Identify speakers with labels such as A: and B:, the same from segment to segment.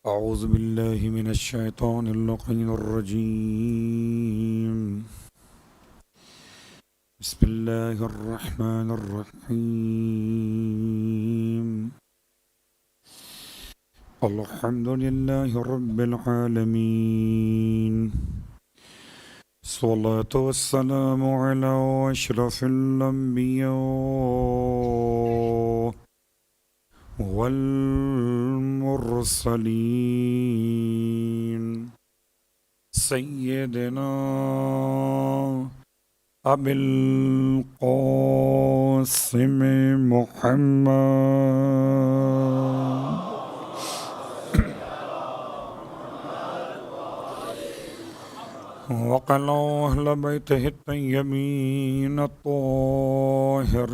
A: أعوذ بالله من الشيطان اللعين الرجيم. بسم الله الرحمن الرحيم. الحمد لله رب العالمين، الصلاة والسلام على أشرف الأنبياء والمرسلين سيدنا أبي القاسم محمد وقال أهل بيته الطيبين الطاهرين،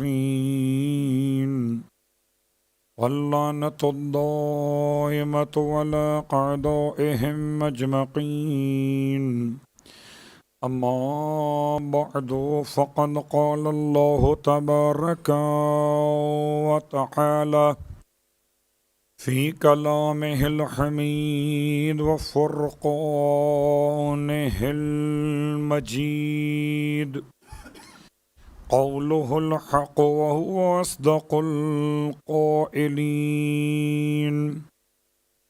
A: واللعنة الدائمة على أعدائهم أجمعين. أما بعد، فقد قال الله تبارك وتعالى في كلامه الحميد وفرقانه المجيد، قوله الحق وهو أصدق القائلين.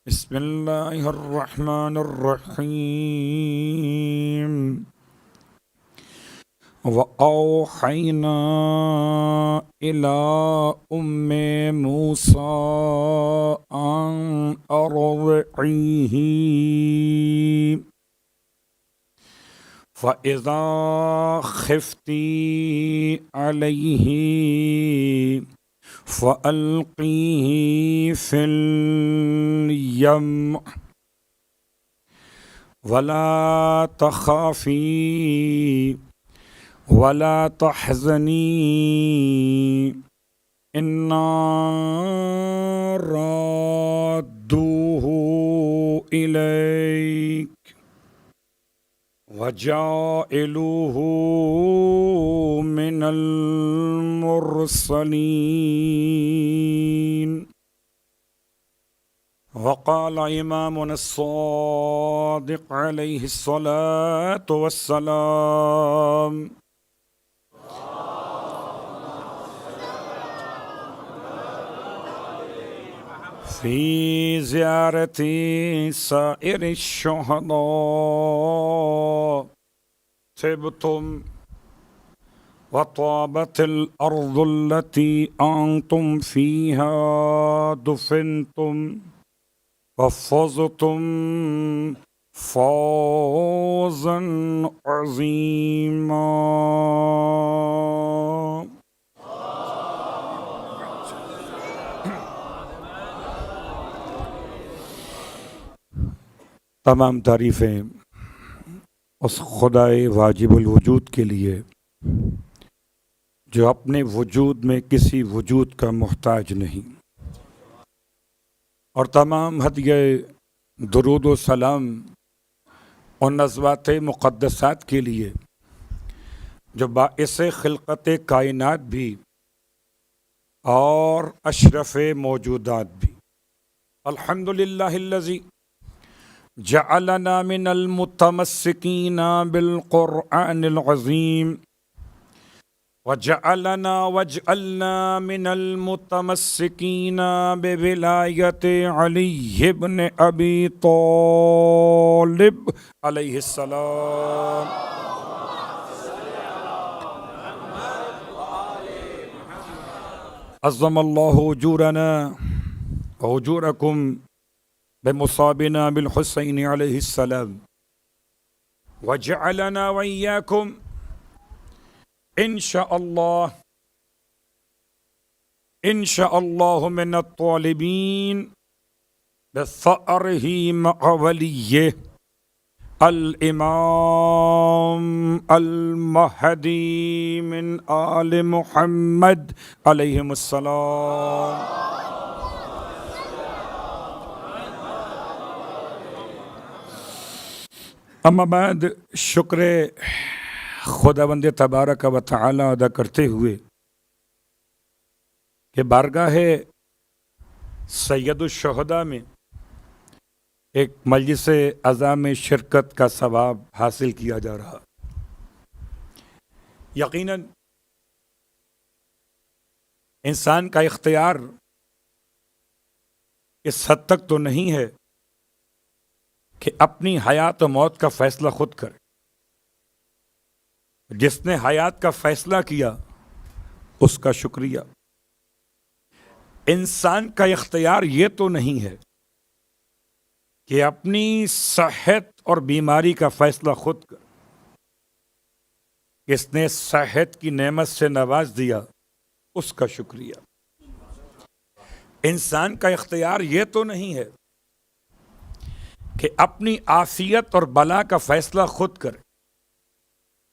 A: بسم الله الرحمن الرحيم. وأوحينا إلى أم موسى أن أرضعيه، فإذا خفتي عليه فألقيه في اليم ولا تخافي ولا تحزني إنا رادوه إليك وجاعلوه من المرسلين. وقال إمامنا الصادق عليه الصلاة والسلام: في زيارة سائر الشهداء طبتم وطابت الأرض التي أنتم فيها دفنتم وفزتم فوزا عظيما. تمام تعریفیں اس خدائے واجب الوجود کے لیے جو اپنے وجود میں کسی وجود کا محتاج نہیں، اور تمام ہدیہ درود و سلام ان نزوات مقدسات کے لیے جو باعث خلقت کائنات بھی اور اشرف موجودات بھی۔ الحمدللہ الذی جعلنا من المتمسکین بالقرآن العظیم واجعلنا من المتمسکین بولایت علی بن ابی طالب علیہ السلام۔ عظم اللہ اجورنا واجورکم بمصابنا بالحسین علیہ السلام، وجعلنا وإياكم إن شاء الله من الطالبين بثأره مع وليه الإمام المهدي من آل محمد عليهم السلام۔ اما بعد، شکر خداوند تبارک و تعالی ادا کرتے ہوئے کہ بارگاہ سید الشہداء میں ایک مجلس عزا میں شرکت کا ثواب حاصل کیا جا رہا. یقیناً انسان کا اختیار اس حد تک تو نہیں ہے کہ اپنی حیات و موت کا فیصلہ خود کرے. جس نے حیات کا فیصلہ کیا اس کا شکریہ. انسان کا اختیار یہ تو نہیں ہے کہ اپنی صحت اور بیماری کا فیصلہ خود کرے. اس نے صحت کی نعمت سے نواز دیا اس کا شکریہ. انسان کا اختیار یہ تو نہیں ہے کہ اپنی عافیت اور بلا کا فیصلہ خود کرے.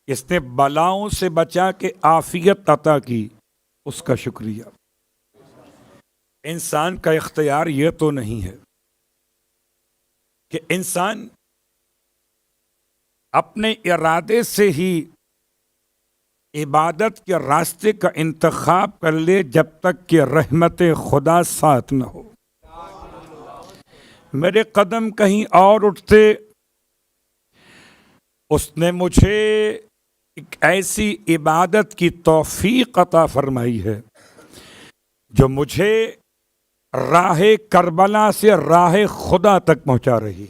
A: اس نے بلاؤں سے بچا کے عافیت عطا کی اس کا شکریہ. انسان کا اختیار یہ تو نہیں ہے کہ انسان اپنے ارادے سے ہی عبادت کے راستے کا انتخاب کر لے جب تک کہ رحمت خدا ساتھ نہ ہو. میرے قدم کہیں اور اٹھتے. اس نے مجھے ایک ایسی عبادت کی توفیق عطا فرمائی ہے جو مجھے راہ کربلا سے راہ خدا تک پہنچا رہی.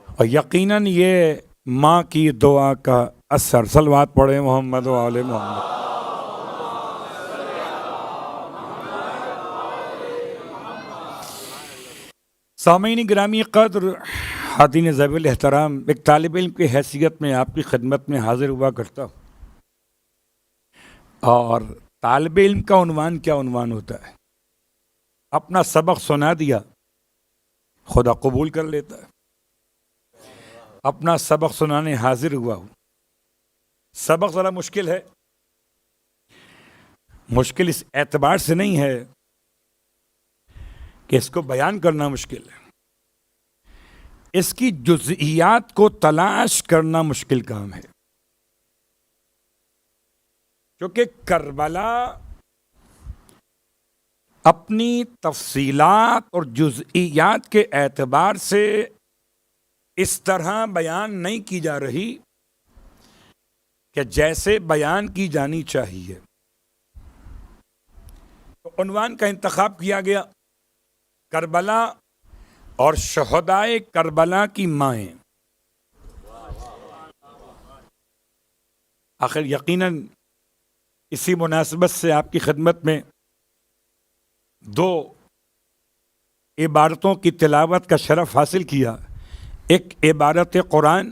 A: اور یقیناً یہ ماں کی دعا کا اثر. صلوات پڑھیں محمد و آل محمد. سامعین گرامی قدر، حاضرین ذوی الاحترام، ایک طالب علم کی حیثیت میں آپ کی خدمت میں حاضر ہوا کرتا ہوں. اور طالب علم کا عنوان کیا عنوان ہوتا ہے؟ اپنا سبق سنا دیا خدا قبول کر لیتا ہے. اپنا سبق سنانے حاضر ہوا ہوں. سبق ذرا مشکل ہے. مشکل اس اعتبار سے نہیں ہے کہ اس کو بیان کرنا مشکل ہے. اس کی جزئیات کو تلاش کرنا مشکل کام ہے. کیونکہ کربلا اپنی تفصیلات اور جزئیات کے اعتبار سے اس طرح بیان نہیں کی جا رہی کہ جیسے بیان کی جانی چاہیے. تو عنوان کا انتخاب کیا گیا کربلا اور شہدائے کربلا کی مائیں. آخر یقیناً اسی مناسبت سے آپ کی خدمت میں دو عبارتوں کی تلاوت کا شرف حاصل کیا. ایک عبارت قرآن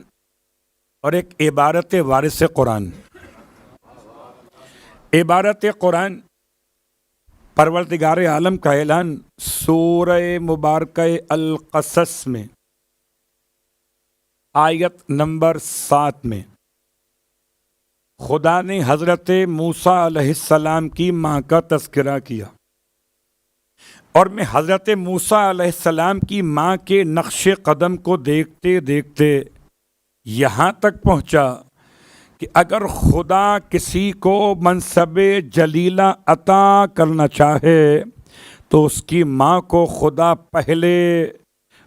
A: اور ایک عبارت وارث قرآن. عبارت قرآن پروردگار عالم کا اعلان سورہ مبارکہ القصص میں آیت نمبر 7 میں خدا نے حضرت موسیٰ علیہ السلام کی ماں کا تذکرہ کیا. اور میں حضرت موسیٰ علیہ السلام کی ماں کے نقش قدم کو دیکھتے دیکھتے یہاں تک پہنچا کہ اگر خدا کسی کو منصب جلیلہ عطا کرنا چاہے تو اس کی ماں کو خدا پہلے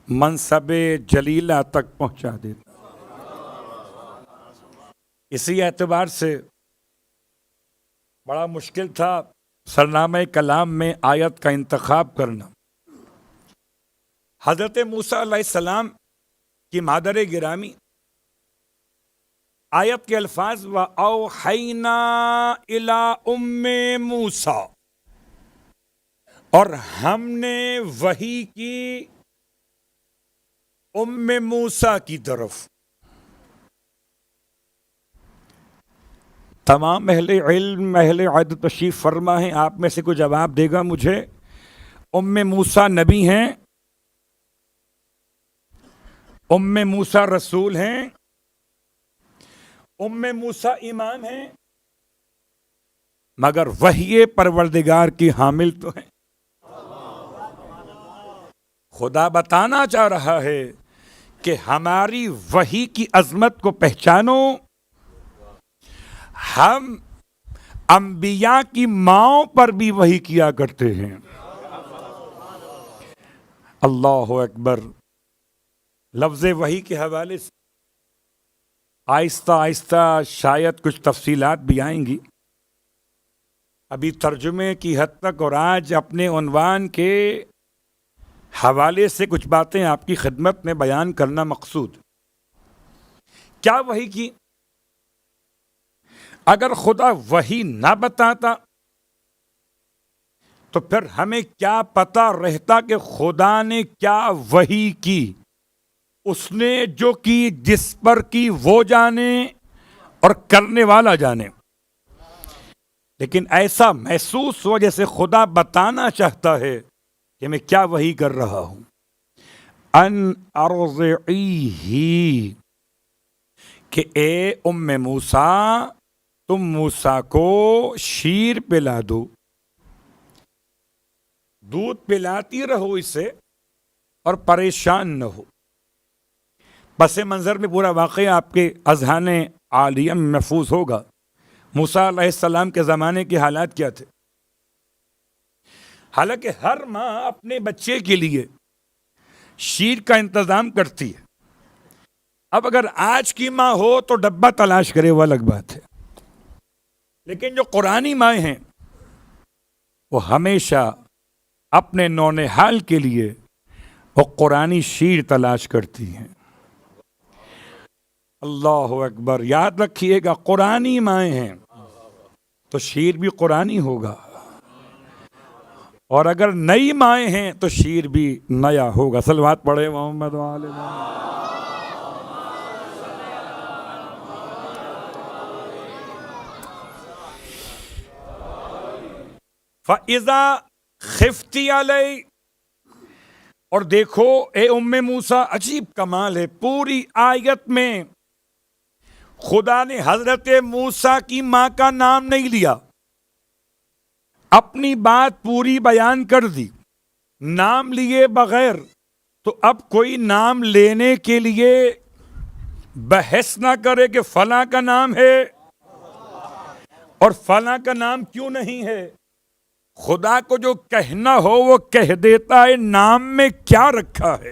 A: منصب جلیلہ تک پہنچا دیتا. اسی اعتبار سے بڑا مشکل تھا سرنامہ کلام میں آیت کا انتخاب کرنا. حضرت موسیٰ علیہ السلام کی مادر گرامی آیت کے الفاظ وَأَوْحَيْنَا إِلَىٰ أُمِّ مُوسیٰ، اور ہم نے وحی کی ام موسیٰ کی طرف. تمام اہل علم اہل عدد تشریف فرما ہیں. آپ میں سے کوئی جواب دے گا مجھے؟ ام موسیٰ نبی ہیں، ام موسیٰ رسول ہیں، ام موسیٰ امام ہیں، مگر وحی پروردگار کی حامل تو ہیں. خدا بتانا چاہ رہا ہے کہ ہماری وحی کی عظمت کو پہچانو. ہم انبیاء کی ماؤں پر بھی وحی کیا کرتے ہیں. اللہ اکبر. لفظ وحی کے حوالے سے آہستہ آہستہ شاید کچھ تفصیلات بھی آئیں گی. ابھی ترجمے کی حد تک اور آج اپنے عنوان کے حوالے سے کچھ باتیں آپ کی خدمت میں بیان کرنا مقصود. کیا وحی کی؟ اگر خدا وحی نہ بتاتا تو پھر ہمیں کیا پتہ رہتا کہ خدا نے کیا وحی کی؟ اس نے جو کی جس پر کی وہ جانے اور کرنے والا جانے. لیکن ایسا محسوس ہو جیسے خدا بتانا چاہتا ہے کہ میں کیا وحی کر رہا ہوں. ان ارضعیہ، کہ اے ام موسیٰ تم موسیٰ کو شیر پلا دو، دودھ پلاتی رہو اسے اور پریشان نہ ہو. پس منظر میں پورا واقعہ آپ کے اذہان عالیہ میں محفوظ ہوگا. موسیٰ علیہ السلام کے زمانے کے حالات کیا تھے؟ حالانکہ ہر ماں اپنے بچے کے لیے شیر کا انتظام کرتی ہے. اب اگر آج کی ماں ہو تو ڈبہ تلاش کرے وہ الگ بات ہے، لیکن جو قرآنی مائیں ہیں وہ ہمیشہ اپنے نونہال کے لیے وہ قرآنی شیر تلاش کرتی ہیں. اللہ اکبر. یاد رکھیے گا قرآنی مائیں ہیں تو شیر بھی قرآنی ہوگا، اور اگر نئی مائیں ہیں تو شیر بھی نیا ہوگا. صلوات پڑھے محمد وآل محمد. فَإِذَا خِفْتِ عَلَيْهِ، اور دیکھو اے ام موسیٰ، عجیب کمال ہے، پوری آیت میں خدا نے حضرت موسیٰ کی ماں کا نام نہیں لیا، اپنی بات پوری بیان کر دی نام لیے بغیر. تو اب کوئی نام لینے کے لیے بحث نہ کرے کہ فلاں کا نام ہے اور فلاں کا نام کیوں نہیں ہے. خدا کو جو کہنا ہو وہ کہہ دیتا ہے نام میں کیا رکھا ہے.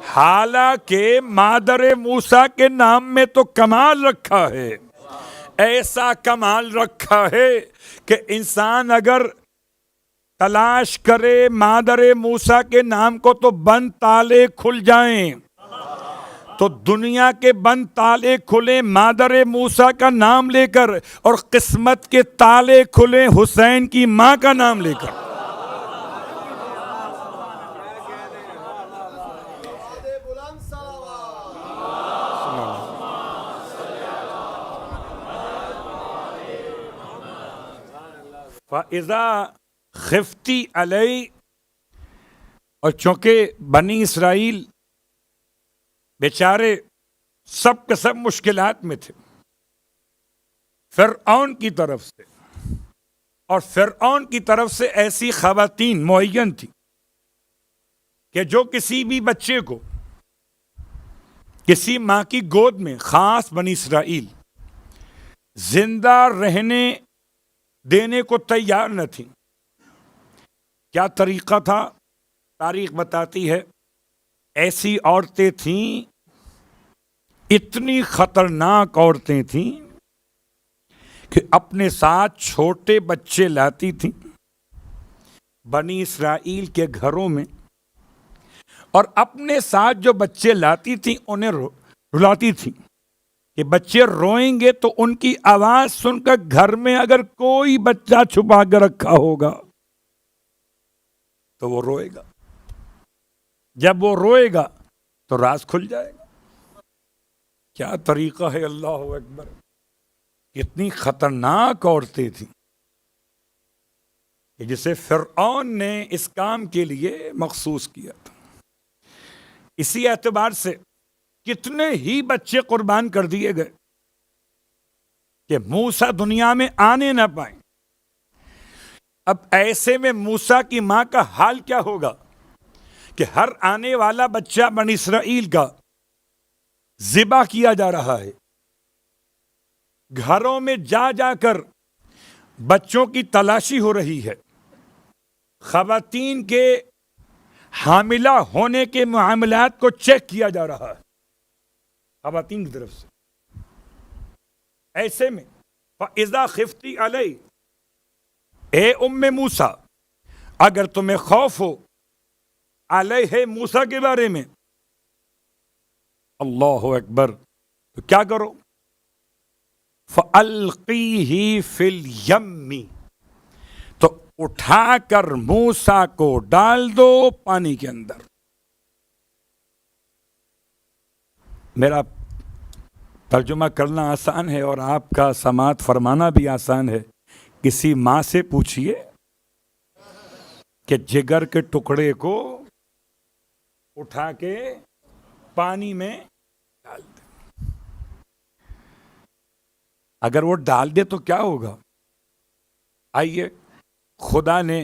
A: حالانکہ مادر موسیٰ کے نام میں تو کمال رکھا ہے، ایسا کمال رکھا ہے کہ انسان اگر تلاش کرے مادر موسیٰ کے نام کو تو بند تالے کھل جائیں. تو دنیا کے بند تالے کھلیں مادر موسیٰ کا نام لے کر، اور قسمت کے تالے کھلیں حسین کی ماں کا نام لے کر. فَإِذَا خِفْتِ عَلَيْهِ، اور چونکہ بنی اسرائیل بیچارے سب کے سب مشکلات میں تھے فرعون کی طرف سے، اور فرعون کی طرف سے ایسی خواتین معین تھی کہ جو کسی بھی بچے کو کسی ماں کی گود میں، خاص بنی اسرائیل، زندہ رہنے دینے کو تیار نہ تھی. کیا طریقہ تھا؟ تاریخ بتاتی ہے ایسی عورتیں تھیں، اتنی خطرناک عورتیں تھیں کہ اپنے ساتھ چھوٹے بچے لاتی تھیں بنی اسرائیل کے گھروں میں، اور اپنے ساتھ جو بچے لاتی تھیں انہیں رلاتی تھیں کہ بچے روئیں گے تو ان کی آواز سن کر گھر میں اگر کوئی بچہ چھپا کر رکھا ہوگا تو وہ روئے گا. جب وہ روئے گا تو راز کھل جائے گا. کیا طریقہ ہے! اللہ اکبر. کتنی خطرناک عورتیں تھیں کہ جسے فرعون نے اس کام کے لیے مخصوص کیا تھا. اسی اعتبار سے کتنے ہی بچے قربان کر دیے گئے کہ موسیٰ دنیا میں آنے نہ پائیں. اب ایسے میں موسیٰ کی ماں کا حال کیا ہوگا کہ ہر آنے والا بچہ بنی اسرائیل کا ذبح کیا جا رہا ہے. گھروں میں جا جا کر بچوں کی تلاشی ہو رہی ہے. خواتین کے حاملہ ہونے کے معاملات کو چیک کیا جا رہا ہے خواتین کی طرف سے. ایسے میں فَإِذَا خِفْتِ عَلَيْهِ، اے ام موسیٰ اگر تمہیں خوف ہو علیہ موسیٰ کے بارے میں، اللہ اکبر، تو کیا کرو؟ فَأَلْقِيهِ فِي الْيَمِّ، تو اٹھا کر موسیٰ کو ڈال دو پانی کے اندر. میرا ترجمہ کرنا آسان ہے اور آپ کا سماعت فرمانا بھی آسان ہے. کسی ماں سے پوچھئے کہ جگر کے ٹکڑے کو اٹھا کے پانی میں ڈال دے. اگر وہ ڈال دے تو کیا ہوگا؟ آئیے خدا نے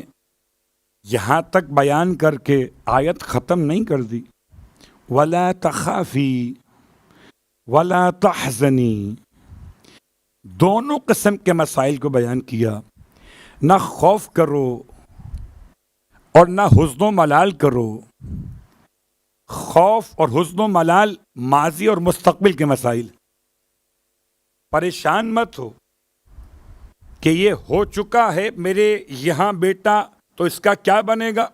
A: یہاں تک بیان کر کے آیت ختم نہیں کر دی. وَلَا تَخَافِي وَلَا تَحْزَنِي، دونوں قسم کے مسائل کو بیان کیا. نہ خوف کرو اور نہ حزن و ملال کرو. خوف اور حزن و ملال ماضی اور مستقبل کے مسائل. پریشان مت ہو کہ یہ ہو چکا ہے میرے یہاں بیٹا تو اس کا کیا بنے گا،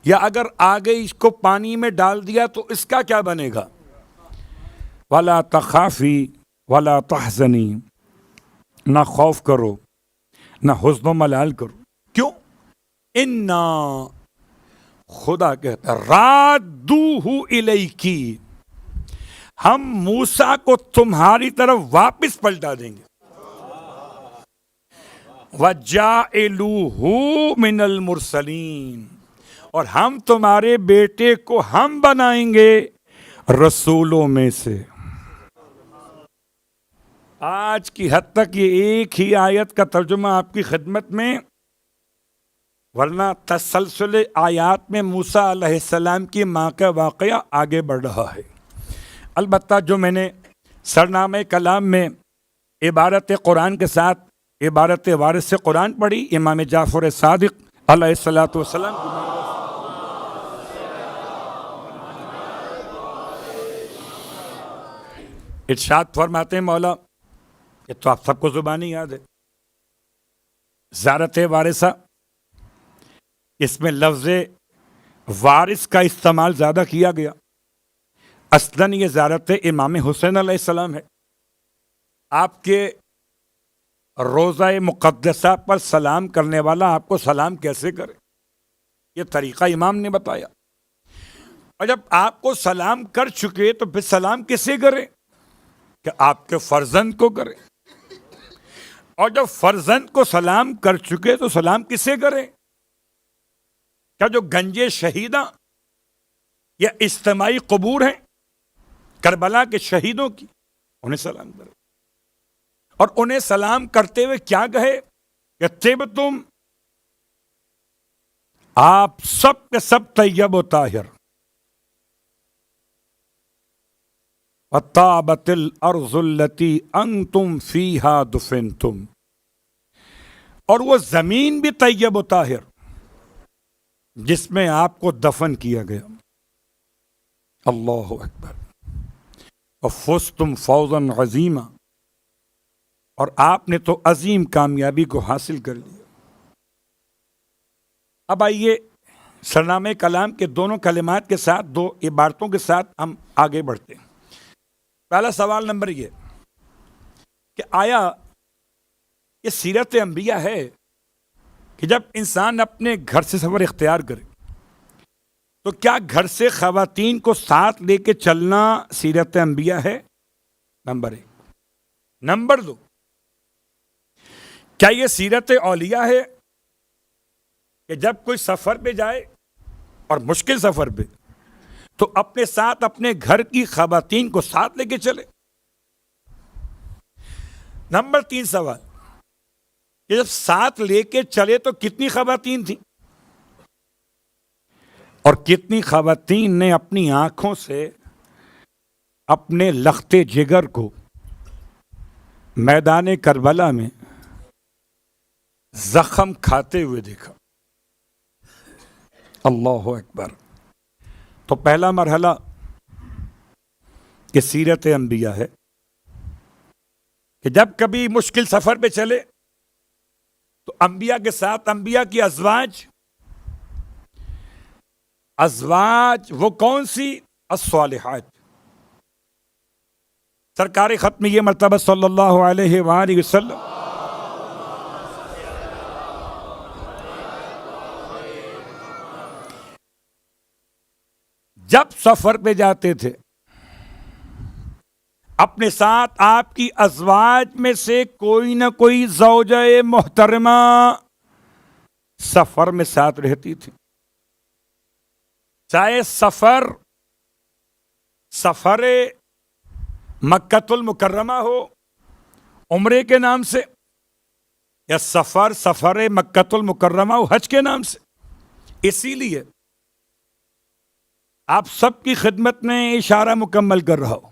A: یا اگر آگے اس کو پانی میں ڈال دیا تو اس کا کیا بنے گا. وَلَا تَخَافِي وَلَا تَحْزَنِي، نہ خوف کرو نہ حزن و ملال کرو. کیوں؟ اِنَّا، خدا کہتا رَادُّوهُ إِلَيْكِ، ہم موسیٰ کو تمہاری طرف واپس پلٹا دیں گے. وَجَاعِلُوهُ مِنَ الْمُرْسَلِينَ، اور ہم تمہارے بیٹے کو ہم بنائیں گے رسولوں میں سے. آج کی حد تک یہ ایک ہی آیت کا ترجمہ آپ کی خدمت میں، ورنہ تسلسل آیات میں موسیٰ علیہ السلام کی ماں کا واقعہ آگے بڑھ رہا ہے. البتہ جو میں نے سرنامہ کلام میں عبارت قرآن کے ساتھ عبارت وارث سے قرآن پڑھی، امام جعفر صادق علیہ الصلاۃ والسلام کی ارشاد فرماتے ہیں مولا، یہ تو آپ سب کو زبانی یاد ہے، زیارت وارثہ، اس میں لفظ وارث کا استعمال زیادہ کیا گیا. اصلاً یہ زیارت امام حسین علیہ السلام ہے. آپ کے روضہ مقدسہ پر سلام کرنے والا آپ کو سلام کیسے کرے، یہ طریقہ امام نے بتایا. اور جب آپ کو سلام کر چکے تو پھر سلام کسے کرے؟ کہ آپ کے فرزند کو کرے. اور جب فرزند کو سلام کر چکے تو سلام کسے کرے؟ کیا جو گنجے شہیداں یا اجتماعی قبور ہیں کربلا کے شہیدوں کی، انہیں سلام کرے. اور انہیں سلام کرتے ہوئے کیا کہے کہ طبتم، آپ سب کے سب طیب و طاہر. وَطَابَتِ الْأَرْضُ الَّتِي أَنْتُمْ فِيهَا دُفِنْتُمْ، اور وہ زمین بھی طیب و طاہر جس میں آپ کو دفن کیا گیا. اللہ اکبر. وَفُزْتُمْ فَوْزًا عَظِيمًا، اور آپ نے تو عظیم کامیابی کو حاصل کر لیا. اب آئیے سرنامہ کلام کے دونوں کلمات کے ساتھ، دو عبارتوں کے ساتھ ہم آگے بڑھتے ہیں. پہلا سوال نمبر یہ کہ آیا یہ سیرت انبیاء ہے کہ جب انسان اپنے گھر سے سفر اختیار کرے تو کیا گھر سے خواتین کو ساتھ لے کے چلنا سیرت انبیاء ہے؟ نمبر ایک. نمبر دو، کیا یہ سیرت اولیاء ہے کہ جب کوئی سفر پہ جائے اور مشکل سفر پہ تو اپنے ساتھ اپنے گھر کی خواتین کو ساتھ لے کے چلے؟ نمبر تین سوال، کہ جب ساتھ لے کے چلے تو کتنی خواتین تھیں اور کتنی خواتین نے اپنی آنکھوں سے اپنے لختے جگر کو میدان کربلا میں زخم کھاتے ہوئے دیکھا. اللہ اکبر. تو پہلا مرحلہ کہ سیرت انبیاء ہے کہ جب کبھی مشکل سفر پہ چلے تو انبیاء کے ساتھ انبیاء کی ازواج وہ کون سی؟ الصالحات. سرکار ختم یہ مرتبہ صلی اللہ علیہ وآلہ وسلم جب سفر پہ جاتے تھے اپنے ساتھ آپ کی ازواج میں سے کوئی نہ کوئی زوجہ محترمہ سفر میں ساتھ رہتی تھی. چاہے سفر مکۃ المکرمہ ہو عمرے کے نام سے یا سفر مکۃ المکرمہ ہو حج کے نام سے. اسی لیے آپ سب کی خدمت میں اشارہ مکمل کر رہا ہوں.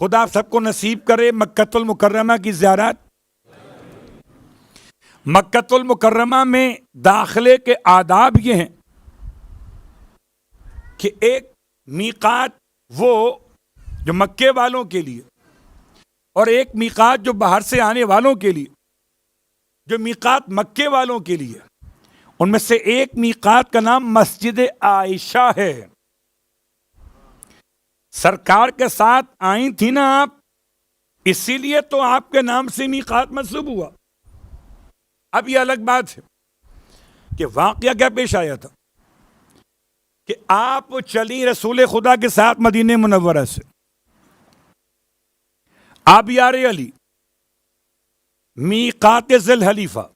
A: خدا آپ سب کو نصیب کرے مکۃ المکرمہ کی زیارت. مکۃ المکرمہ میں داخلے کے آداب یہ ہیں کہ ایک میقات وہ جو مکے والوں کے لیے اور ایک میقات جو باہر سے آنے والوں کے لیے. جو میقات مکے والوں کے لیے ان میں سے ایک میقات کا نام مسجد عائشہ ہے. سرکار کے ساتھ آئی تھی نا آپ, اسی لیے تو آپ کے نام سے میقات منسوب ہوا. اب یہ الگ بات ہے کہ واقعہ کیا پیش آیا تھا کہ آپ چلی رسول خدا کے ساتھ مدینہ منورہ سے. آبیار علی, میقات ذی الحلیفہ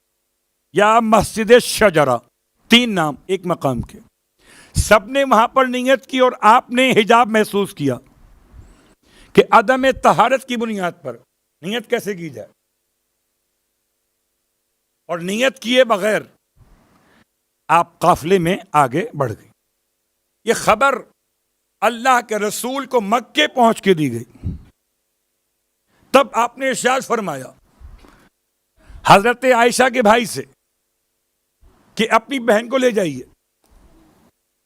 A: یا مسجد شجرہ, 3 نام ایک مقام کے. سب نے وہاں پر نیت کی اور آپ نے حجاب محسوس کیا کہ عدم طہارت کی بنیاد پر نیت کیسے کی جائے, اور نیت کیے بغیر آپ قافلے میں آگے بڑھ گئی. یہ خبر اللہ کے رسول کو مکے پہنچ کے دی گئی. تب آپ نے ارشاد فرمایا حضرت عائشہ کے بھائی سے کہ اپنی بہن کو لے جائیے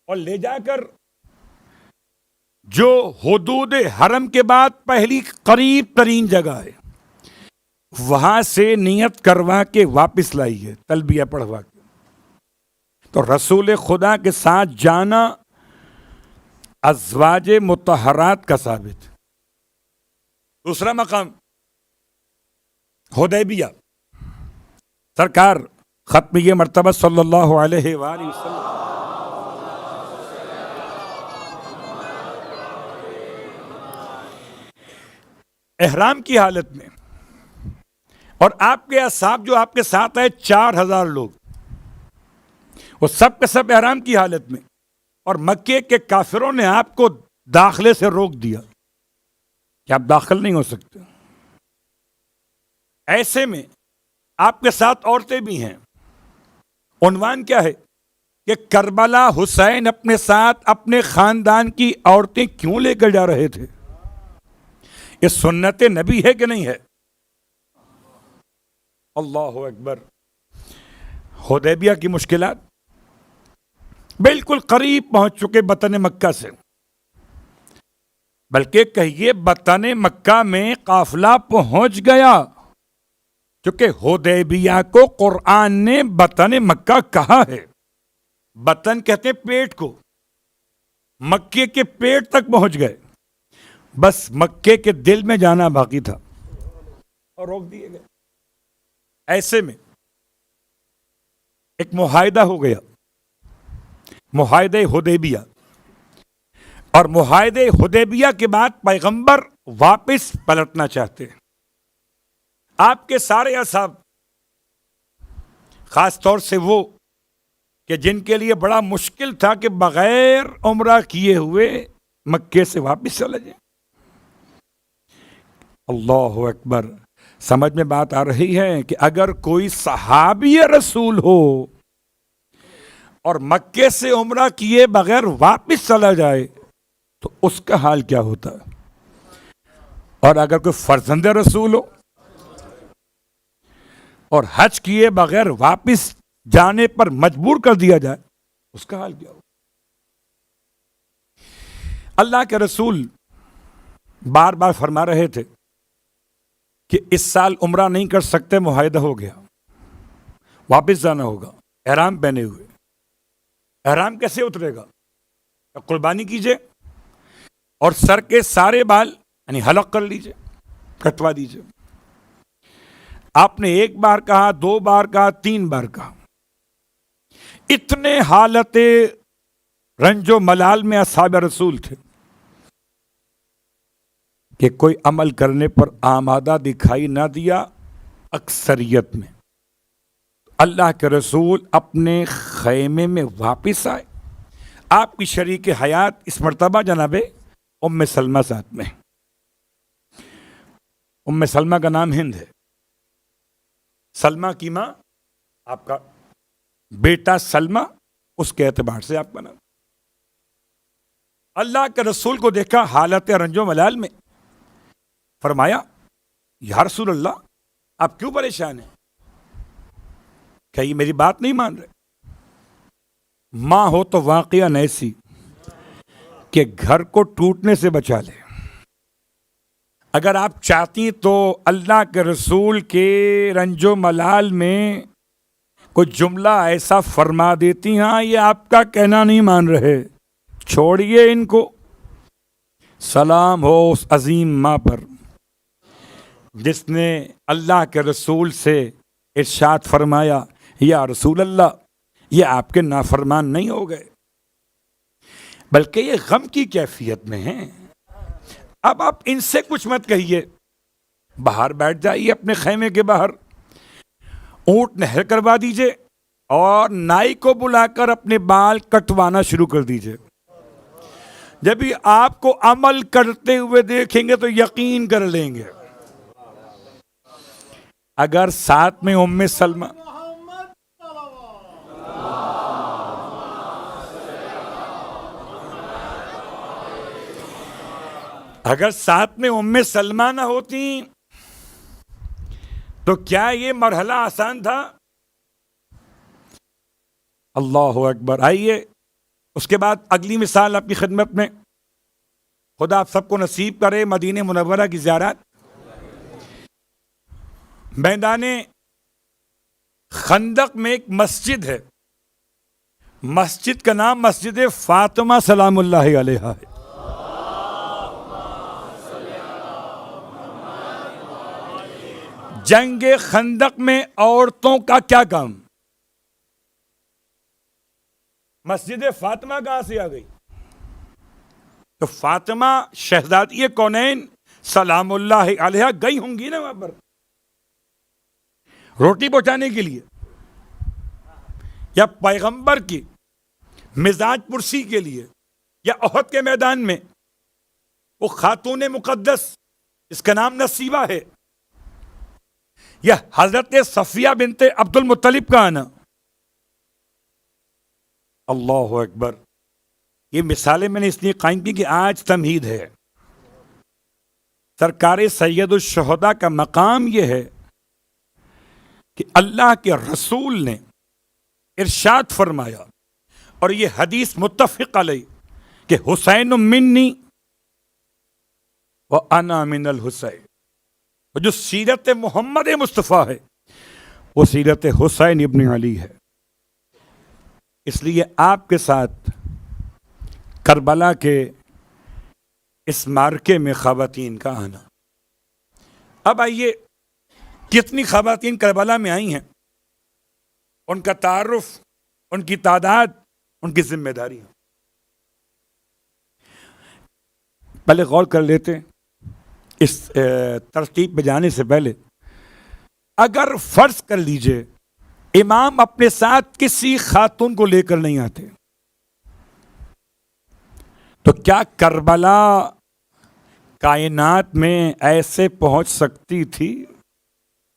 A: اور لے جا کر جو حدود حرم کے بعد پہلی قریب ترین جگہ ہے وہاں سے نیت کروا کے واپس لائیے, تلبیہ پڑھوا کے. تو رسول خدا کے ساتھ جانا ازواج مطہرات کا ثابت. دوسرا مقام حدیبیہ. سرکار ختم یہ مرتبہ صلی اللہ علیہ وآلہ وسلم احرام کی حالت میں, اور آپ کے اصحاب جو آپ کے ساتھ آئے 4000 لوگ, وہ سب کے سب احرام کی حالت میں, اور مکے کے کافروں نے آپ کو داخلے سے روک دیا کہ آپ داخل نہیں ہو سکتے. ایسے میں آپ کے ساتھ عورتیں بھی ہیں. عنوان کیا ہے کہ کربلا حسین اپنے ساتھ اپنے خاندان کی عورتیں کیوں لے کر جا رہے تھے؟ یہ سنت نبی ہے کہ نہیں ہے؟ اللہ اکبر. حدیبیہ کی مشکلات بالکل قریب پہنچ چکے بطن مکہ سے, بلکہ کہیے بطن مکہ میں قافلہ پہنچ گیا, کیونکہ حدیبیہ کو قرآن نے بطن مکہ کہا ہے. بطن کہتے ہیں پیٹ کو. مکے کے پیٹ تک پہنچ گئے, بس مکے کے دل میں جانا باقی تھا اور روک دیے گئے. ایسے میں ایک معاہدہ ہو گیا, معاہدہ حدیبیہ. اور معاہدہ حدیبیہ کے بعد پیغمبر واپس پلٹنا چاہتے ہیں. آپ کے سارے اصحاب, خاص طور سے وہ کہ جن کے لیے بڑا مشکل تھا کہ بغیر عمرہ کیے ہوئے مکے سے واپس چلے جائیں. اللہ اکبر. سمجھ میں بات آ رہی ہے کہ اگر کوئی صحابی رسول ہو اور مکے سے عمرہ کیے بغیر واپس چلا جائے تو اس کا حال کیا ہوتا ہے؟ اور اگر کوئی فرزند رسول ہو اور حج کیے بغیر واپس جانے پر مجبور کر دیا جائے اس کا حال کیا ہو؟ اللہ کے رسول بار بار فرما رہے تھے کہ اس سال عمرہ نہیں کر سکتے، معاہدہ ہو گیا، واپس جانا ہوگا، احرام پہنے ہوئے۔ احرام کیسے اترے گا؟ قربانی کیجئے اور سر کے سارے بال یعنی حلق کر لیجئے، کٹوا دیجئے۔ آپ نے ایک بار کہا، 2 بار کہا، 3 بار کہا۔ اتنے حالت رنج و ملال میں اصحاب رسول تھے کہ کوئی عمل کرنے پر آمادہ دکھائی نہ دیا اکثریت میں۔ اللہ کے رسول اپنے خیمے میں واپس آئے۔ آپ کی شریک حیات اس مرتبہ جناب ام سلمہ ساتھ میں۔ ام سلمہ کا نام ہند ہے، سلمہ کی ماں، آپ کا بیٹا سلمہ، اس کے اعتبار سے آپ کا نام۔ اللہ کے رسول کو دیکھا حالت رنج و ملال میں، فرمایا یا رسول اللہ آپ کیوں پریشان ہیں؟ کہ یہ میری بات نہیں مان رہے؟ ماں ہو تو واقعہ ایسی کہ گھر کو ٹوٹنے سے بچا لے۔ اگر آپ چاہتی تو اللہ کے رسول کے رنج و ملال میں کوئی جملہ ایسا فرما دیتی، ہاں یہ آپ کا کہنا نہیں مان رہے، چھوڑیے ان کو۔ سلام ہو اس عظیم ماں پر جس نے اللہ کے رسول سے ارشاد فرمایا یا رسول اللہ یہ آپ کے نافرمان نہیں ہو گئے بلکہ یہ غم کی کیفیت میں ہیں۔ اب آپ ان سے کچھ مت کہیے، باہر بیٹھ جائیے اپنے خیمے کے باہر، اونٹ نہر کروا دیجئے اور نائی کو بلا کر اپنے بال کٹوانا شروع کر دیجئے۔ جب ہی آپ کو عمل کرتے ہوئے دیکھیں گے تو یقین کر لیں گے۔ اگر ساتھ میں ام سلمہ نہ ہوتی تو کیا یہ مرحلہ آسان تھا؟ اللہ اکبر۔ آئیے اس کے بعد اگلی مثال آپ کی خدمت میں، خدا آپ سب کو نصیب کرے مدینہ منورہ کی زیارت۔ میدان خندق میں ایک مسجد ہے، مسجد کا نام مسجد فاطمہ سلام اللہ علیہا ہے۔ جنگ خندق میں عورتوں کا کیا کام؟ مسجد فاطمہ کہاں سے آ گئی؟ تو فاطمہ شہزادی کونین سلام اللہ علیہا گئی ہوں گی نا وہاں پر روٹی پہنچانے کے لیے، یا پیغمبر کی مزاج پرسی کے لیے، یا احد کے میدان میں وہ خاتون مقدس اس کا نام نصیبہ ہے، یا حضرت صفیہ بنت عبد المطلب کا آنا۔ اللہ اکبر۔ یہ مثالیں میں نے اس لیے قائم کی کہ آج تمہید ہے۔ سرکار سید الشہداء کا مقام یہ ہے کہ اللہ کے رسول نے ارشاد فرمایا، اور یہ حدیث متفق علیہ، کہ حسین منی وانا من الحسین۔ جو سیرت محمد مصطفیٰ ہے وہ سیرت حسین ابن علی ہے۔ اس لیے آپ کے ساتھ کربلا کے اس مارکے میں خواتین کا آنا۔ اب آئیے کتنی خواتین کربلا میں آئی ہیں، ان کا تعارف، ان کی تعداد، ان کی ذمہ داری۔ پہلے غور کر لیتے ہیں اس ترتیب پہ جانے سے پہلے۔ اگر فرض کر لیجئے امام اپنے ساتھ کسی خاتون کو لے کر نہیں آتے تو کیا کربلا کائنات میں ایسے پہنچ سکتی تھی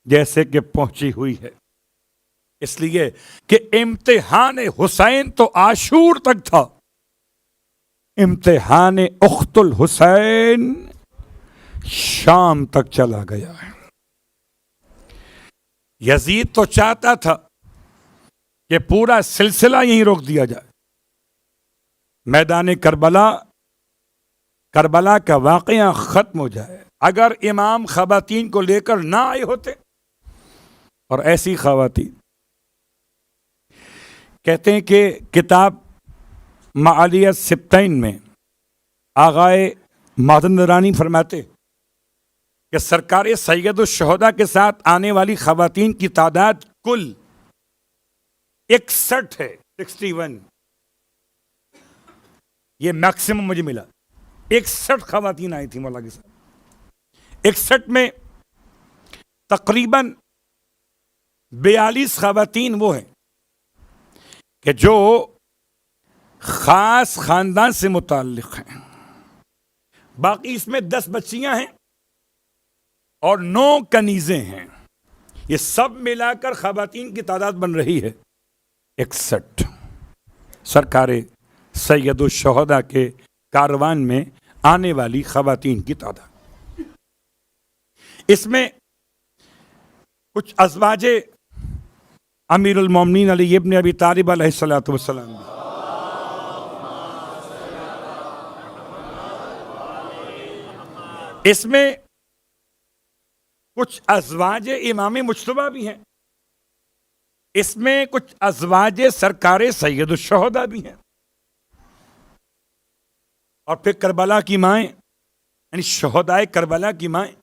A: جیسے کہ پہنچی ہوئی ہے؟ اس لیے کہ امتحان حسین تو عاشور تک تھا، امتحان اخت الحسین شام تک چلا گیا ہے۔ یزید تو چاہتا تھا کہ پورا سلسلہ یہیں روک دیا جائے، میدان کربلا کا واقعہ ختم ہو جائے اگر امام خواتین کو لے کر نہ آئے ہوتے. اور ایسی خواتین کہتے ہیں کہ کتاب معالیہ سبتین میں آغائے مازندرانی فرماتے کہ سرکار سید الشہداء کے ساتھ آنے والی خواتین کی تعداد کل 61 ہے. 61 یہ میکسیمم مجھے ملا. 61 خواتین آئی تھی مولا کے ساتھ. 61 میں تقریباً 42 خواتین وہ ہیں کہ جو خاص خاندان سے متعلق ہیں. باقی اس میں 10 بچیاں ہیں اور 9 کنیزیں ہیں. یہ سب ملا کر خواتین کی تعداد بن رہی ہے 61. سرکار سید الشہداء کے کاروان میں آنے والی خواتین کی تعداد. اس میں کچھ ازواج امیر المومنین علی ابن ابی طالب علیہ الصلوۃ والسلام بھی. اس میں کچھ ازواج امام مجتبیٰ بھی ہیں. اس میں کچھ ازواج سرکار سید الشہداء بھی ہیں. اور پھر کربلا کی مائیں یعنی شہدائے کربلا کی مائیں.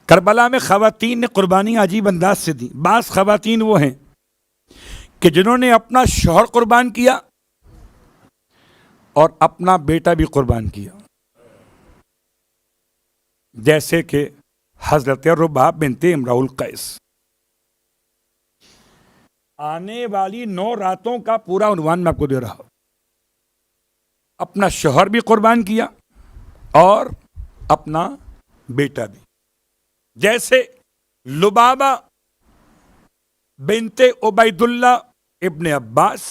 A: کربلا میں خواتین نے قربانی عجیب انداز سے دی. بعض خواتین وہ ہیں کہ جنہوں نے اپنا شوہر قربان کیا اور اپنا بیٹا بھی قربان کیا، جیسے کہ حضرت رباب بنت امرؤ القیس. آنے والی 9 راتوں کا پورا عنوان میں آپ کو دے رہا ہوں. اپنا شوہر بھی قربان کیا اور اپنا بیٹا بھی. جیسے لبابہ بنت عبید اللہ ابن عباس،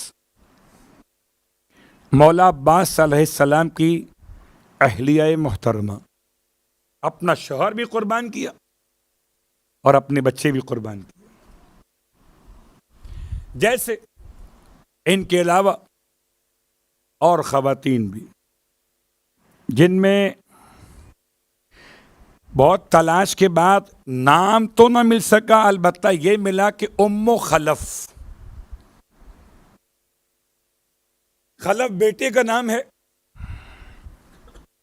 A: مولا عباس علیہ السلام کی اہلیہ محترمہ، اپنا شوہر بھی قربان کیا اور اپنے بچے بھی قربان کیے. جیسے ان کے علاوہ اور خواتین بھی جن میں بہت تلاش کے بعد نام تو نہ مل سکا، البتہ یہ ملا کہ ام خلف. خلف بیٹے کا نام ہے.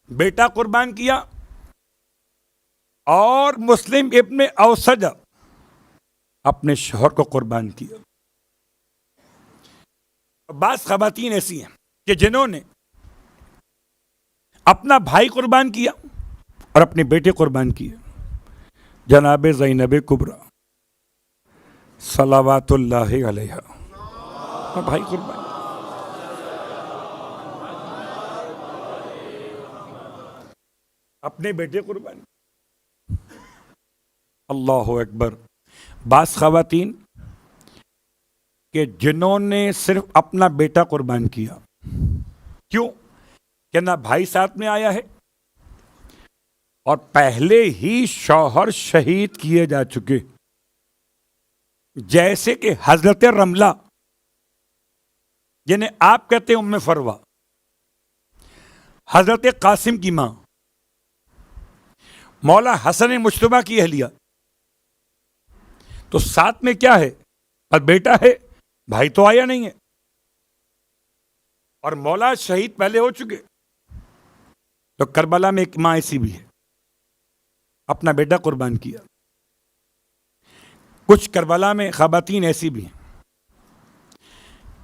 A: بیٹا قربان کیا اور مسلم ابن اوسجہ اپنے شوہر کو قربان کیا. بعض خواتین ایسی ہیں کہ جنہوں نے اپنا بھائی قربان کیا اور اپنے بیٹے قربان کیے. جناب زینب کبریٰ صلوات اللہ علیہا بھائی قربان. اپنے بیٹے قربان. اللہ اکبر. بعض خواتین کہ جنہوں نے صرف اپنا بیٹا قربان کیا. کیوں کہ نہ بھائی ساتھ میں آیا ہے اور پہلے ہی شوہر شہید کیے جا چکے، جیسے کہ حضرت رملہ جنہیں آپ کہتے ہیں ام فروا، حضرت قاسم کی ماں، مولا حسن مجتبیٰ کی اہلیہ. تو ساتھ میں کیا ہے؟ اور بیٹا ہے، بھائی تو آیا نہیں ہے، اور مولا شہید پہلے ہو چکے. تو کربلا میں ایک ماں ایسی بھی ہے، اپنا بیٹا قربان کیا. کچھ کربلا میں خواتین ایسی بھی ہیں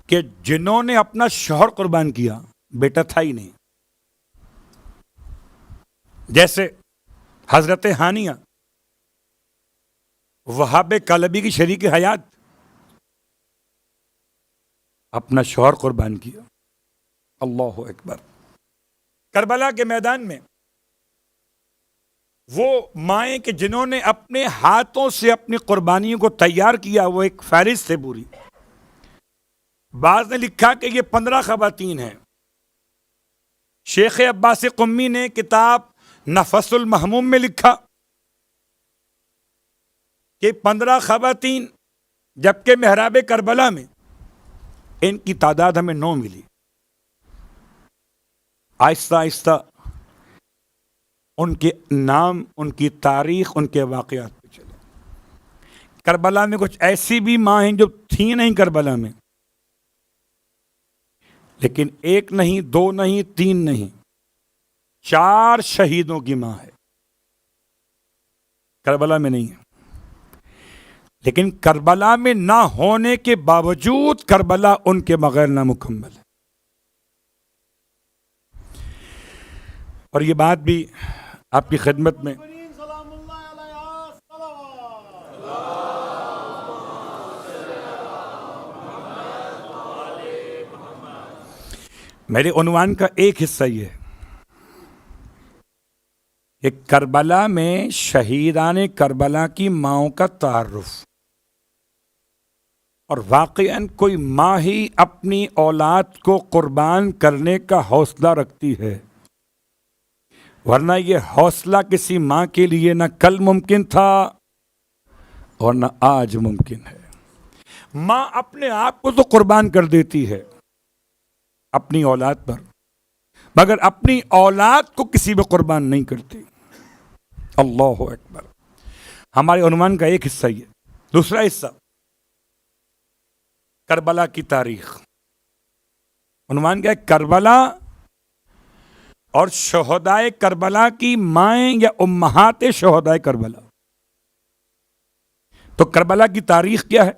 A: کہ جنہوں نے اپنا شوہر قربان کیا، بیٹا تھا ہی نہیں. جیسے حضرت ہانیہ وہاب کلبی کی شریک حیات، اپنا شوہر قربان کیا. اللہ اکبر. کربلا کے میدان میں وہ مائیں کہ جنہوں نے اپنے ہاتھوں سے اپنی قربانیوں کو تیار کیا، وہ ایک فہرست سے پوری. بعض نے لکھا کہ یہ 15 خواتین ہیں. شیخ عباس قمی نے کتاب نفس المحموم میں لکھا کہ 15 خواتین، جبکہ محراب کربلا میں ان کی تعداد ہمیں 9 ملی. آہستہ آہستہ ان کے نام، ان کی تاریخ، ان کے واقعات پہ چلے۔ کربلا میں کچھ ایسی بھی ماں ہیں جو تھیں نہیں کربلا میں، لیکن ایک نہیں، دو نہیں، تین نہیں، 4 شہیدوں کی ماں ہے، کربلا میں نہیں ہے۔ لیکن کربلا میں نہ ہونے کے باوجود کربلا ان کے بغیر نامکمل ہے۔ اور یہ بات بھی آپ کی خدمت میں میرے عنوان کا ایک حصہ یہ ہے کہ کربلا میں شہیدان کربلا کی ماؤں کا تعارف، اور واقعاً کوئی ماں ہی اپنی اولاد کو قربان کرنے کا حوصلہ رکھتی ہے، ورنہ یہ حوصلہ کسی ماں کے لیے نہ کل ممکن تھا اور نہ آج ممکن ہے۔ ماں اپنے آپ کو تو قربان کر دیتی ہے اپنی اولاد پر، مگر اپنی اولاد کو کسی پہ قربان نہیں کرتی۔ اللہ اکبر۔ ہمارے عنوان کا ایک حصہ یہ، دوسرا حصہ کربلا کی تاریخ۔ عنوان کیا ہے؟ کربلا اور شہدائے کربلا کی مائیں یا امہات شہدائے کربلا۔ تو کربلا کی تاریخ کیا ہے؟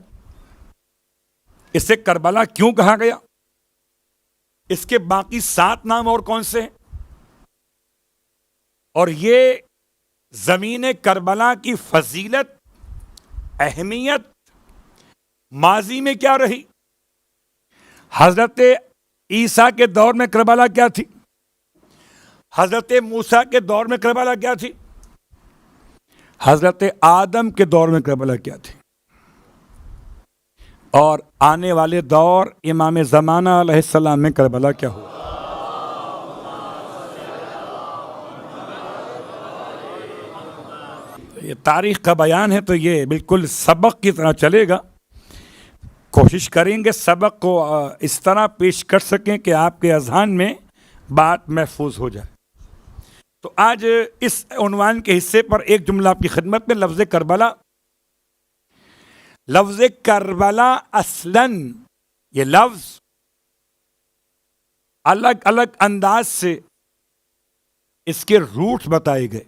A: اسے کربلا کیوں کہا گیا؟ اس کے باقی 7 نام اور کون سے ہیں؟ اور یہ زمین کربلا کی فضیلت، اہمیت ماضی میں کیا رہی؟ حضرت عیسیٰ کے دور میں کربلا کیا تھی؟ حضرت موسیٰ کے دور میں کربلا کیا تھی؟ حضرت آدم کے دور میں کربلا کیا تھی؟ اور آنے والے دور امام زمانہ علیہ السلام میں کربلا کیا ہوا؟ یہ تاریخ کا بیان ہے تو یہ بالکل سبق کی طرح چلے گا۔ کوشش کریں گے سبق کو اس طرح پیش کر سکیں کہ آپ کے اذہان میں بات محفوظ ہو جائے۔ تو آج اس عنوان کے حصے پر ایک جملہ آپ کی خدمت میں، لفظ کربلا۔ لفظ کربلا اصلاً یہ لفظ الگ الگ انداز سے اس کے روٹ بتائے گئے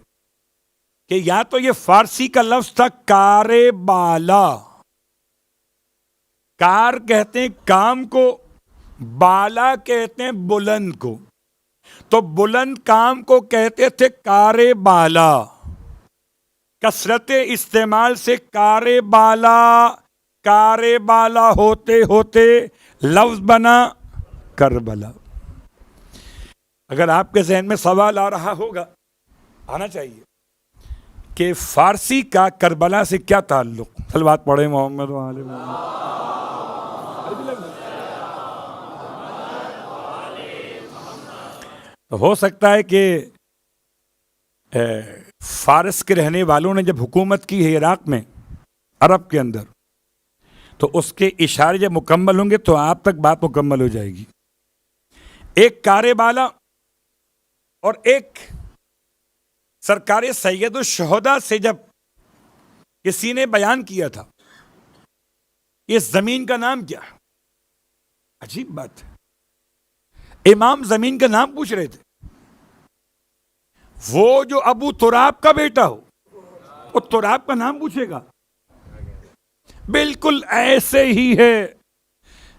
A: کہ یا تو یہ فارسی کا لفظ تھا کار بالا، کار کہتے ہیں کام کو، بالا کہتے ہیں بلند کو، تو بلند کام کو کہتے تھے کار بالا۔ کثرت استعمال سے کار بالا ہوتے ہوتے لفظ بنا کربلا۔ اگر آپ کے ذہن میں سوال آ رہا ہوگا، آنا چاہیے کہ فارسی کا کربلا سے کیا تعلق؟ صلوات پڑھیں محمد و آل محمد۔ ہو سکتا ہے کہ فارس کے رہنے والوں نے جب حکومت کی ہے عراق میں، عرب کے اندر، تو اس کے اشارے جب مکمل ہوں گے تو آپ تک بات مکمل ہو جائے گی۔ ایک کار بالا اور ایک سرکار سید الشہداء سے جب کسی نے بیان کیا تھا اس زمین کا نام کیا ہے، عجیب بات ہے، امام زمین کا نام پوچھ رہے تھے۔ وہ جو ابو تراب کا بیٹا ہو وہ تراب کا نام پوچھے گا؟ بالکل ایسے ہی ہے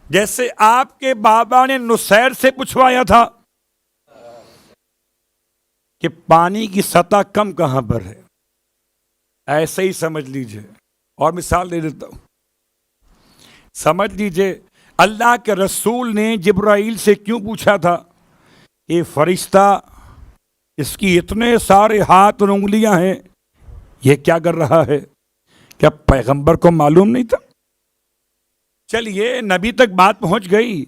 A: جیسے آپ کے بابا نے نصیر سے پوچھوایا تھا کہ پانی کی سطح کم کہاں پر ہے، ایسے ہی سمجھ لیجئے۔ اور مثال دے دیتا ہوں، سمجھ لیجئے اللہ کے رسول نے جبرائیل سے کیوں پوچھا تھا کہ فرشتہ اس کی اتنے سارے ہاتھ اور انگلیاں ہیں، یہ کیا کر رہا ہے؟ کیا پیغمبر کو معلوم نہیں تھا؟ چلیے نبی تک بات پہنچ گئی،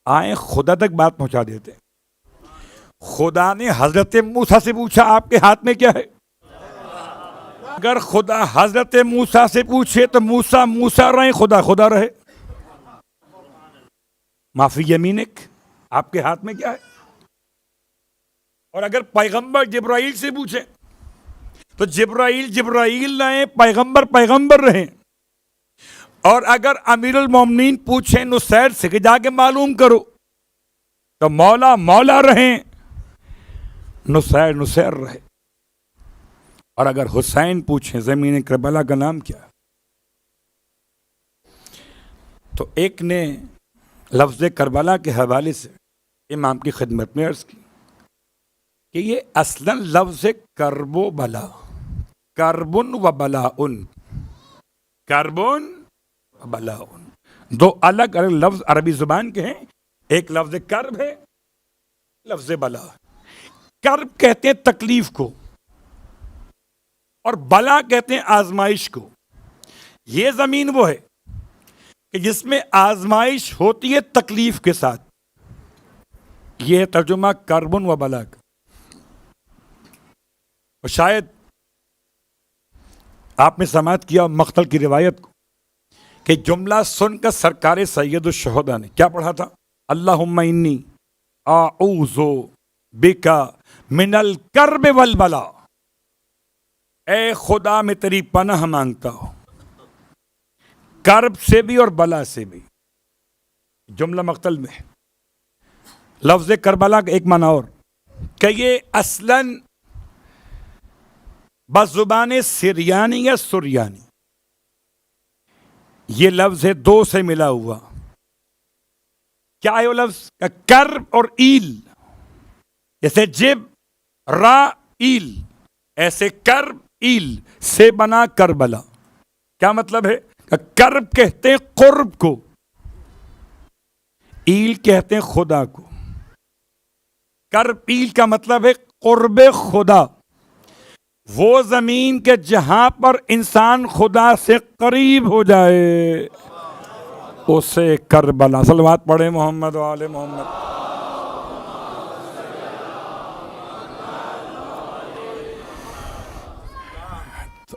A: آئیں خدا تک بات پہنچا دیتے۔ خدا نے حضرت موسیٰ سے پوچھا آپ کے ہاتھ میں کیا ہے؟ اگر خدا حضرت موسیٰ سے پوچھے تو موسیٰ رہے، خدا رہے۔ معافی یمینک، آپ کے ہاتھ میں کیا ہے؟ اور اگر پیغمبر جبرائیل سے پوچھیں تو جبرائیل رہیں، پیغمبر رہیں. اور اگر امیر المومنین پوچھیں نصیر سے کہ جا کے معلوم کرو تو مولا رہیں، نصیر رہے. اور اگر حسین پوچھیں زمین کربلا کا نام کیا، تو ایک نے لفظ کربلا کے حوالے سے امام کی خدمت میں عرض کی کہ یہ اصلاً لفظ کرب و بلا، کربن و بلاؤن، کربن و بلاؤن، دو الگ الگ لفظ عربی زبان کے ہیں. ایک لفظ کرب ہے، لفظ بلا. کرب کہتے ہیں تکلیف کو اور بلا کہتے ہیں آزمائش کو. یہ زمین وہ ہے کہ جس میں آزمائش ہوتی ہے تکلیف کے ساتھ. یہ ہے ترجمہ کربن و بلا کا. اور شاید آپ نے سماعت کیا مقتل کی روایت کو کہ جملہ سن کر سرکار سید الشہداء نے کیا پڑھا تھا؟ اللہم انی اعوذ بکا من الکرب والبلا. اے خدا میں تیری پناہ مانگتا ہوں کرب سے بھی اور بلا سے بھی. جملہ مقتل میں لفظ کربلا کا ایک معنی اور کہ یہ اصلاً بزبان سریانی یا سریانی، یہ لفظ ہے دو سے ملا ہوا. کیا ہے وہ لفظ؟ کرب اور ایل، جیسے جب را ایل، ایسے کرب ایل سے بنا کربلا. کیا مطلب ہے؟ کرب کہتے ہیں قرب کو، ایل کہتے ہیں خدا کو. کرب ایل کا مطلب ہے قرب خدا، وہ زمین کے جہاں پر انسان خدا سے قریب ہو جائے اسے کربلا. صلوات پڑھے محمد و آل محمد.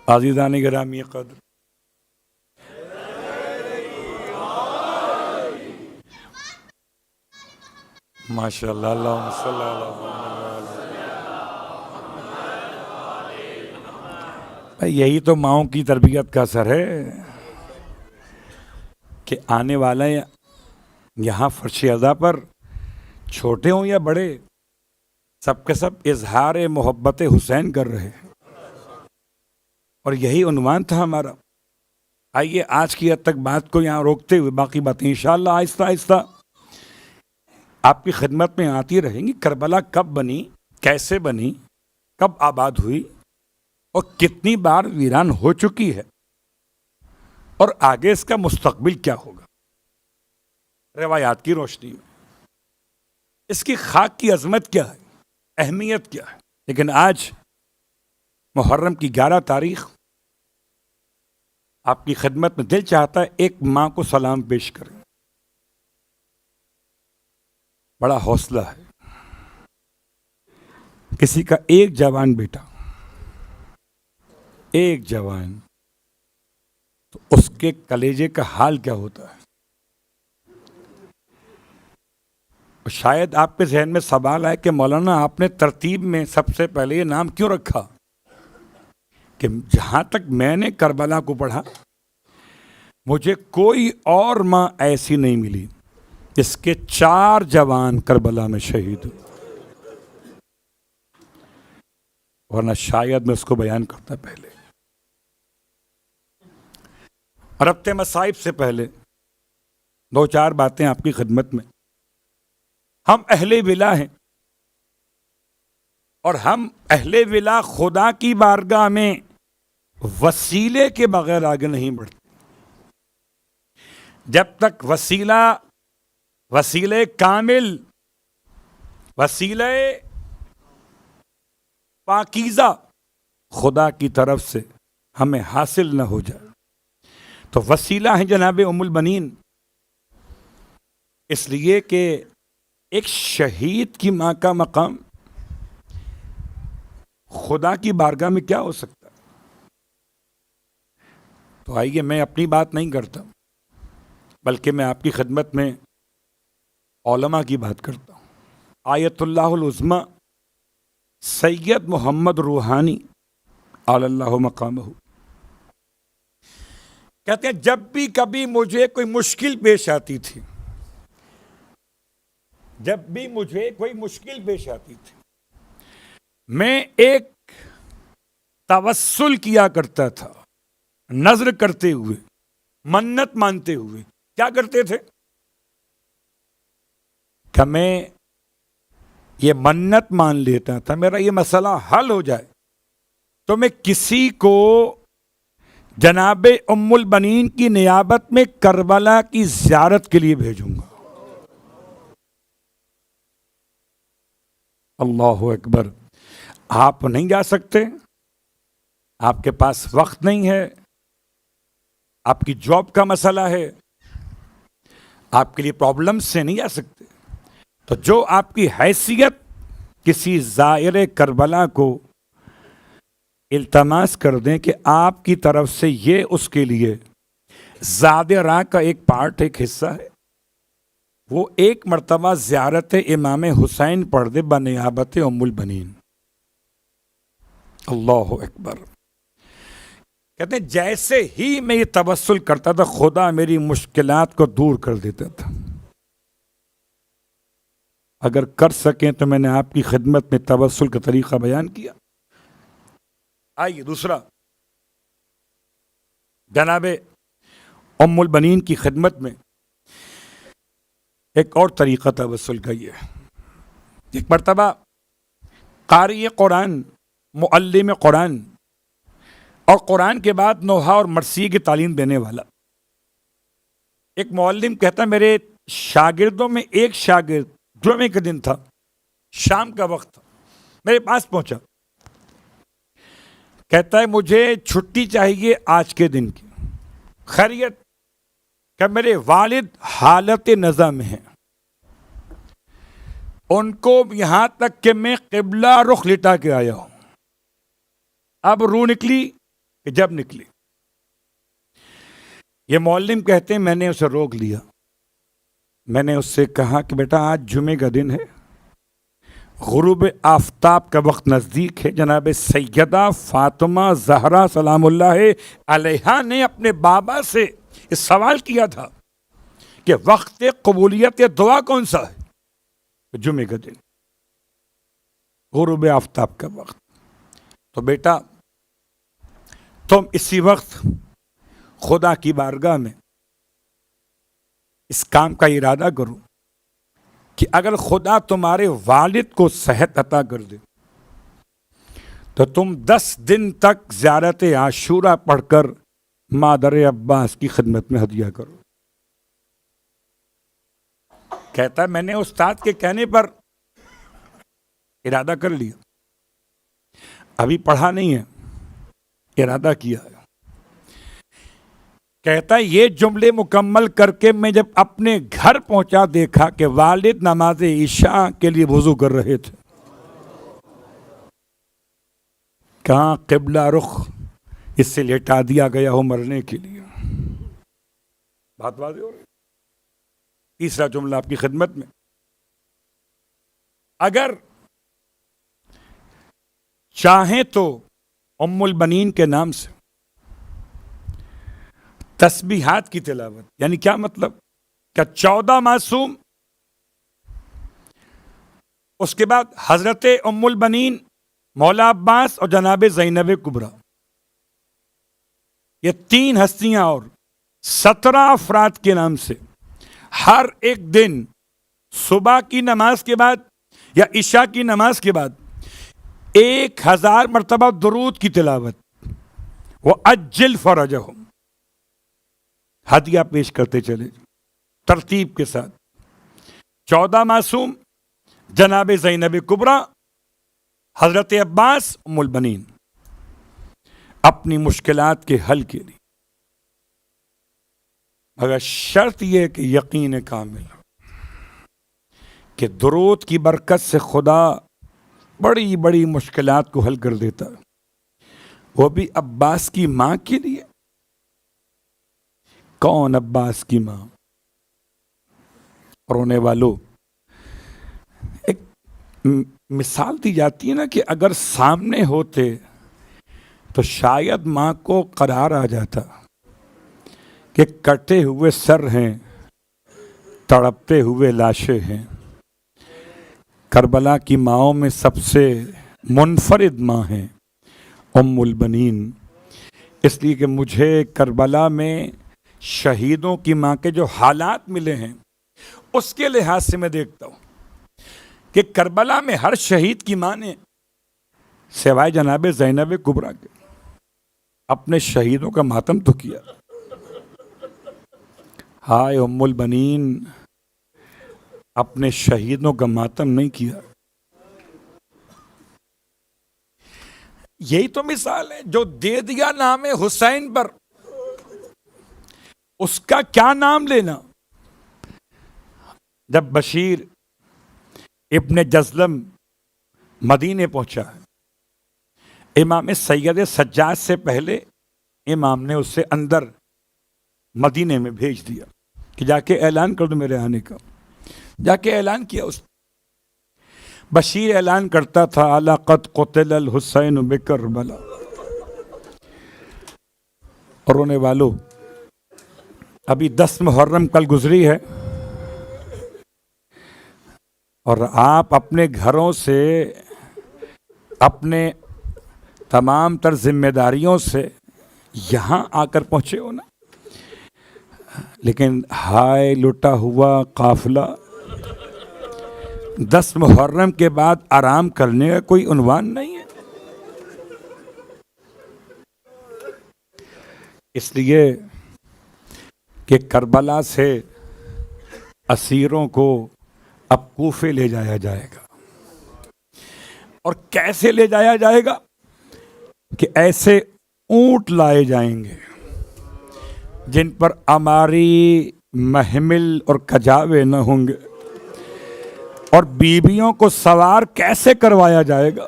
A: عزیزان گرامی قدر، ماشاء اللہ، اللہم صلی علی محمد. یہی تو ماؤں کی تربیت کا اثر ہے کہ آنے والے یہاں فرش ازا پر چھوٹے ہوں یا بڑے، سب کے سب اظہار محبت حسین کر رہے ہیں. اور یہی عنوان تھا ہمارا. آئیے آج کی حد تک بات کو یہاں روکتے ہوئے باقی باتیں انشاءاللہ آہستہ آہستہ آپ کی خدمت میں آتی رہیں گی. کربلا کب بنی، کیسے بنی، کب آباد ہوئی اور کتنی بار ویران ہو چکی ہے، اور آگے اس کا مستقبل کیا ہوگا روایات کی روشنی میں. اس کی خاک کی عظمت کیا ہے، اہمیت کیا ہے. لیکن آج محرم کی 11 تاریخ آپ کی خدمت میں دل چاہتا ہے ایک ماں کو سلام پیش کریں. بڑا حوصلہ ہے کسی کا ایک جوان بیٹا، ایک جوان، تو اس کے کلیجے کا حال کیا ہوتا ہے. شاید آپ کے ذہن میں سوال ہے کہ مولانا آپ نے ترتیب میں سب سے پہلے یہ نام کیوں رکھا؟ کہ جہاں تک میں نے کربلا کو پڑھا مجھے کوئی اور ماں ایسی نہیں ملی جس کے 4 جوان کربلا میں شہید ہوئے، ورنہ شاید میں اس کو بیان کرتا پہلے. ربط مصائب سے پہلے 2-4 باتیں آپ کی خدمت میں. ہم اہل ولا ہیں اور ہم اہل ولا خدا کی بارگاہ میں وسیلے کے بغیر آگے نہیں بڑھتے. جب تک وسیلے کامل، وسیلے پاکیزہ خدا کی طرف سے ہمیں حاصل نہ ہو جائے. تو وسیلہ ہیں جناب ام البنین، اس لیے کہ ایک شہید کی ماں کا مقام خدا کی بارگاہ میں کیا ہو سکتا ہے. تو آئیے میں اپنی بات نہیں کرتا بلکہ میں آپ کی خدمت میں علماء کی بات کرتا ہوں. آیت اللہ العظمی سید محمد روحانی علی اللہ مقامہ کہتے ہیں جب بھی کبھی مجھے کوئی مشکل پیش آتی تھی، جب بھی مجھے کوئی مشکل پیش آتی تھی، میں ایک توسل کیا کرتا تھا، نذر کرتے ہوئے، منت مانتے ہوئے۔ کیا کرتے تھے کہ میں یہ منت مان لیتا تھا میرا یہ مسئلہ حل ہو جائے تو میں کسی کو جناب ام البنین کی نیابت میں کربلا کی زیارت کے لیے بھیجوں گا۔ اللہ اکبر۔ آپ نہیں جا سکتے، آپ کے پاس وقت نہیں ہے، آپ کی جاب کا مسئلہ ہے، آپ کے لیے پرابلم سے نہیں جا سکتے، تو جو آپ کی حیثیت کسی زائر کربلا کو التماس کر دیں کہ آپ کی طرف سے یہ اس کے لیے زاد راہ کا ایک پارٹ، ایک حصہ ہے، وہ ایک مرتبہ زیارت امام حسین پڑھ دے بنیابت ام البنین۔ اللہ اکبر۔ کہتے ہیں جیسے ہی میں یہ توسل کرتا تھا خدا میری مشکلات کو دور کر دیتا تھا۔ اگر کر سکیں تو میں نے آپ کی خدمت میں توسل کا طریقہ بیان کیا۔ آئیے دوسرا، جناب ام البنین کی خدمت میں ایک اور طریقہ توسل کا یہ ہے۔ ایک مرتبہ قاری قرآن، معلم قرآن اور قرآن کے بعد نوحہ اور مرثیہ کی تعلیم دینے والا ایک معلم کہتا ہے میرے شاگردوں میں ایک شاگرد جمعے کا دن تھا، شام کا وقت تھا، میرے پاس پہنچا، کہتا ہے مجھے چھٹی چاہیے آج کے دن کی، خیریت؟ کہ میرے والد حالت نزع میں ہیں، ان کو یہاں تک کہ میں قبلہ رخ لٹا کے آیا ہوں۔ اب روح نکلی کہ جب نکلی، یہ معلم کہتے ہیں میں نے اسے روک لیا، میں نے اس سے کہا کہ بیٹا آج جمعے کا دن ہے، غروب آفتاب کا وقت نزدیک ہے، جناب سیدہ فاطمہ زہرا سلام اللہ علیہا نے اپنے بابا سے اس سوال کیا تھا کہ وقت قبولیت دعا کون سا ہے؟ جمعے کا دن، غروب آفتاب کا وقت۔ تو بیٹا تم اسی وقت خدا کی بارگاہ میں اس کام کا ارادہ کرو کہ اگر خدا تمہارے والد کو صحت عطا کر دے تو تم 10 دن تک زیارت عاشورہ پڑھ کر مادر عباس کی خدمت میں ہدیہ کرو۔ کہتا ہے میں نے استاد کے کہنے پر ارادہ کر لیا، ابھی پڑھا نہیں ہے، ارادہ کیا ہے۔ کہتا ہے یہ جملے مکمل کر کے میں جب اپنے گھر پہنچا دیکھا کہ والد نماز عشاء کے لیے وضو کر رہے تھے، کہاں قبلہ رخ اس سے لیٹا دیا گیا ہو مرنے کے لیے۔ بات واضح ہو رہی۔ تیسرا جملہ آپ کی خدمت میں، اگر چاہیں تو ام البنین کے نام سے تسبیحات کی تلاوت، یعنی کیا مطلب کہ 14 معصوم، اس کے بعد حضرت ام البنین، مولا عباس اور جناب زینب کبریٰ، یہ 3 ہستیاں اور 17 افراد کے نام سے ہر ایک دن صبح کی نماز کے بعد یا عشاء کی نماز کے بعد 1000 مرتبہ درود کی تلاوت، وَأَجِّلْ فَرَجَهُمْ، ہدیہ پیش کرتے چلے ترتیب کے ساتھ۔ 14 معصوم، جناب زینب کبریٰ، حضرت عباس، ام البنین، اپنی مشکلات کے حل کے لیے، مگر شرط یہ کہ یقین کامل کہ درود کی برکت سے خدا بڑی بڑی مشکلات کو حل کر دیتا، وہ بھی عباس کی ماں کے لیے۔ کون عباس کی ماں؟ رونے والوں، ایک مثال دی جاتی ہے نا کہ اگر سامنے ہوتے تو شاید ماں کو قرار آ جاتا کہ کٹے ہوئے سر ہیں، تڑپتے ہوئے لاشیں ہیں۔ کربلا کی ماؤں میں سب سے منفرد ماں ہیں ام البنین، اس لیے کہ مجھے کربلا میں شہیدوں کی ماں کے جو حالات ملے ہیں اس کے لحاظ سے میں دیکھتا ہوں کہ کربلا میں ہر شہید کی ماں نے سوائے جناب زینب کبریٰ کے اپنے شہیدوں کا ماتم تو کیا۔ ہائے ام البنین، اپنے شہیدوں کا ماتم نہیں کیا۔ یہی تو مثال ہے جو دے دیا نام حسین پر، اس کا کیا نام لینا۔ جب بشیر ابن جزلم مدینے پہنچا، امام سید سجاد سے پہلے امام نے اسے اندر مدینے میں بھیج دیا کہ جا کے اعلان کر دو میرے آنے کا۔ جا کے اعلان کیا اس بشیر اعلان کرتا تھا الا قد قتل الحسین بکربلا۔ اور رونے والوں، ابھی 10 محرم کل گزری ہے اور آپ اپنے گھروں سے، اپنے تمام تر ذمہ داریوں سے یہاں آ کر پہنچے ہو نا، لیکن ہائے لٹا ہوا قافلہ، 10 محرم کے بعد آرام کرنے کا کوئی عنوان نہیں ہے۔ اس لیے کہ کربلا سے اسیروں کو اب کوفے لے جایا جائے گا، اور کیسے لے جایا جائے گا کہ ایسے اونٹ لائے جائیں گے جن پر اماری، محمل اور کجاوے نہ ہوں گے، اور بیویوں کو سوار کیسے کروایا جائے گا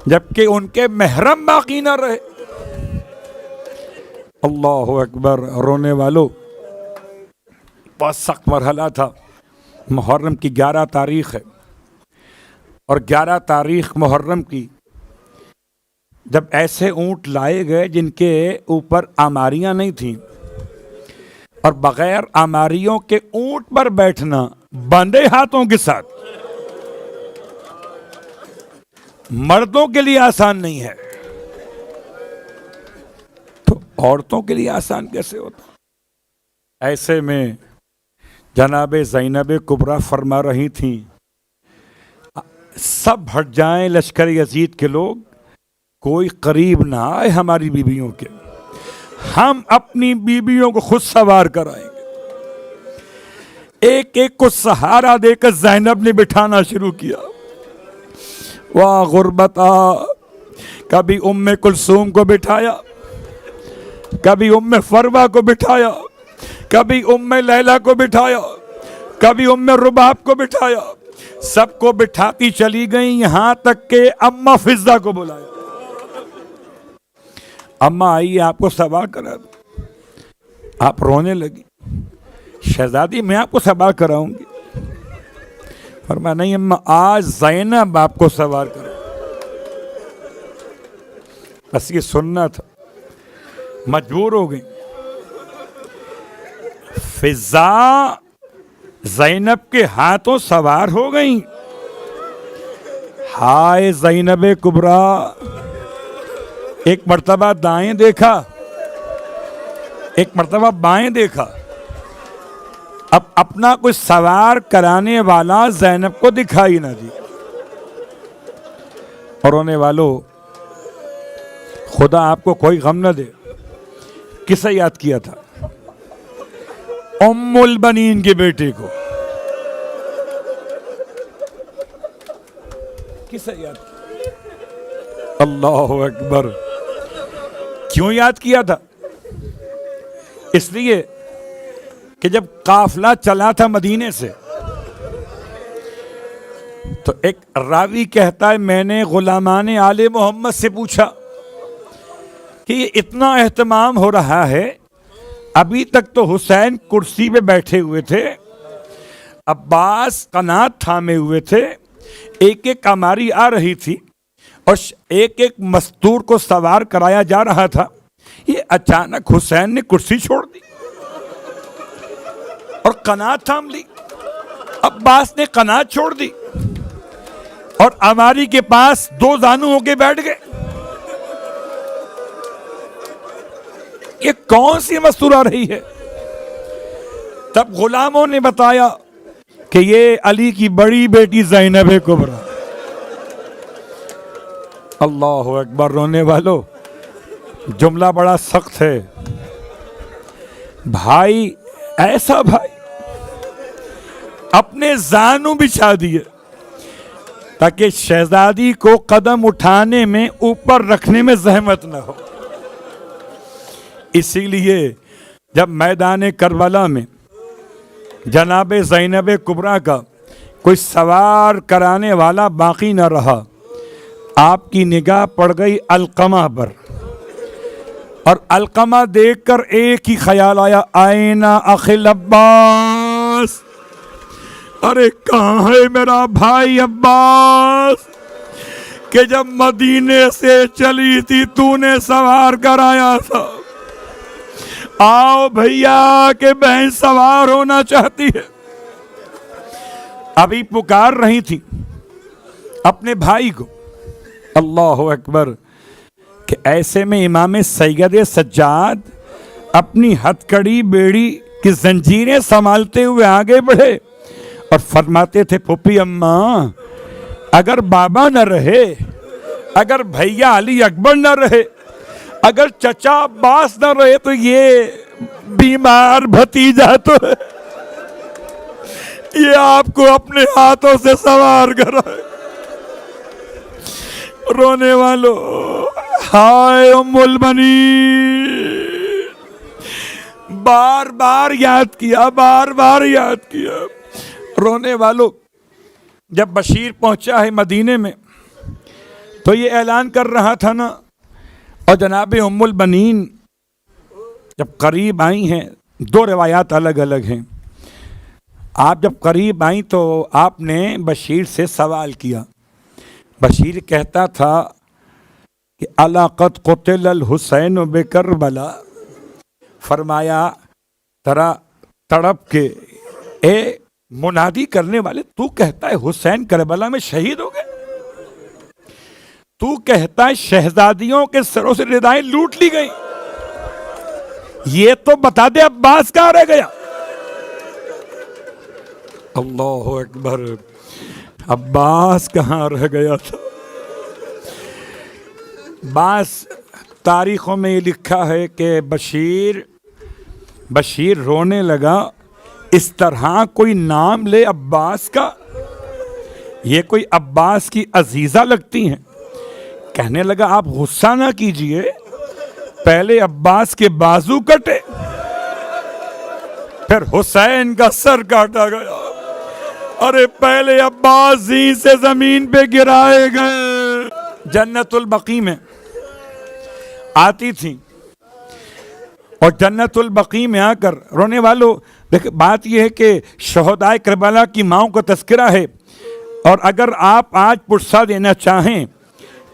A: جبکہ ان کے محرم باقی نہ رہے۔ اللہ اکبر۔ رونے والوں، بہت سخت مرحلہ تھا۔ محرم کی 11 تاریخ ہے، اور 11 تاریخ محرم کی جب ایسے اونٹ لائے گئے جن کے اوپر آماریاں نہیں تھیں، اور بغیر آماریوں کے اونٹ پر بیٹھنا باندھے ہاتھوں کے ساتھ مردوں کے لیے آسان نہیں ہے، تو عورتوں کے لیے آسان کیسے ہوتا؟ ایسے میں جناب زینب کبریٰ فرما رہی تھیں سب ہٹ جائیں لشکر یزید کے لوگ، کوئی قریب نہ آئے ہماری بیویوں کے، ہم اپنی بیویوں کو خود سوار کرائیں گے۔ ایک ایک کو سہارا دے کر زینب نے بٹھانا شروع کیا۔ واہ غربتا، کبھی ام کلثوم کو بٹھایا، کبھی ام فروہ کو بٹھایا، کبھی ام لیلہ کو بٹھایا، کبھی ام رباب کو بٹھایا، سب کو بٹھاتی چلی گئیں، یہاں تک کہ اماں فضہ کو بلایا۔ اماں آئیے آپ کو سوار کرا دوں۔ آپ رونے لگی، شہزادی میں آپ کو سوار کراؤں گی۔ فرمایا نہیں اماں، آج زینب آپ کو سوار کرا۔ بس یہ سننا تھا، مجبور ہو گئی۔ فضا زینب کے ہاتھوں سوار ہو گئیں۔ ہائے زینب کبریٰ، ایک مرتبہ دائیں دیکھا، ایک مرتبہ بائیں دیکھا، اب اپنا کوئی سوار کرانے والا زینب کو دکھائی نہ دی۔ اور رونے والوں، خدا آپ کو کوئی غم نہ دے، کسے یاد کیا تھا؟ ام البنین کے بیٹے کو۔ کسے یاد کیا؟ اللہ اکبر۔ کیوں یاد کیا تھا؟ اس لیے کہ جب قافلہ چلا تھا مدینے سے تو ایک راوی کہتا ہے میں نے غلامان آل محمد سے پوچھا کہ یہ اتنا اہتمام ہو رہا ہے، ابھی تک تو حسین کرسی پہ بیٹھے ہوئے تھے، عباس قنات تھامے ہوئے تھے، ایک ایک کماری آ رہی تھی اور ایک ایک مستور کو سوار کرایا جا رہا تھا. یہ اچانک حسین نے کرسی چھوڑ دی اور قناعت تھام لی. عباس نے قناعت چھوڑ دی اور اماری کے پاس دو زانو ہو کے بیٹھ گئے. یہ کون سی مستور آ رہی ہے؟ تب غلاموں نے بتایا کہ یہ علی کی بڑی بیٹی زینب کبریٰ. اللہ اکبر. رونے والو، جملہ بڑا سخت ہے. بھائی، ایسا بھائی اپنے زانو بچھا دیے تاکہ شہزادی کو قدم اٹھانے میں، اوپر رکھنے میں زحمت نہ ہو. اسی لیے جب میدان کربلا میں جناب زینب کبریٰ کا کوئی سوار کرانے والا باقی نہ رہا، آپ کی نگاہ پڑ گئی علقمہ پر، اور علقمہ دیکھ کر ایک ہی خیال آیا، آئین اخی عباس. ارے کہاں ہے میرا بھائی عباس کہ جب مدینے سے چلی تھی تو نے سوار کرایا تھا؟ آؤ بھیا کہ بہن سوار ہونا چاہتی ہے. ابھی پکار رہی تھی اپنے بھائی کو. اللہ اکبر. کہ ایسے میں امام سید سجاد اپنی ہتھکڑی بیڑی کی زنجیریں سنبھالتے ہوئے آگے بڑھے اور فرماتے تھے، پھوپھی اماں، اگر بابا نہ رہے، اگر بھیا علی اکبر نہ رہے، اگر چچا عباس نہ رہے تو یہ بیمار بھتیجا تو ہے، یہ آپ کو اپنے ہاتھوں سے سوار کرائے. رونے والو، ہائے ام البنین. بار بار یاد کیا، بار بار یاد کیا. رونے والو، جب بشیر پہنچا ہے مدینے میں تو یہ اعلان کر رہا تھا نا، اور جناب ام البنین جب قریب آئی ہیں، دو روایات الگ الگ ہیں. آپ جب قریب آئیں تو آپ نے بشیر سے سوال کیا. بشیر کہتا تھا کہ الا قد قتل الحسین بکربلا. فرمایا ترا تڑپ کے، اے منادی کرنے والے، تو کہتا ہے حسین کربلا میں شہید ہو گئے؟ تو کہتا ہے شہزادیوں کے سروں سے ردائیں لوٹ لی گئی؟ یہ تو بتا دے عباس کہاں رہ گیا؟ اللہ اکبر. عباس کہاں رہ گیا تھا؟ بعض تاریخوں میں یہ لکھا ہے کہ بشیر رونے لگا. اس طرح کوئی نام لے عباس کا، یہ کوئی عباس کی عزیزہ لگتی ہیں. کہنے لگا آپ غصہ نہ کیجئے، پہلے عباس کے بازو کٹے، پھر حسین کا سر کاٹا گیا. ارے پہلے عباس زین سے زمین پہ گرائے گئے. جنت البقیع میں آتی تھی اور جنت البقیع میں آ کر رونے والوں، بات یہ ہے کہ شہدائے کربلا کی ماؤں کا تذکرہ ہے. اور اگر آپ آج پرسہ دینا چاہیں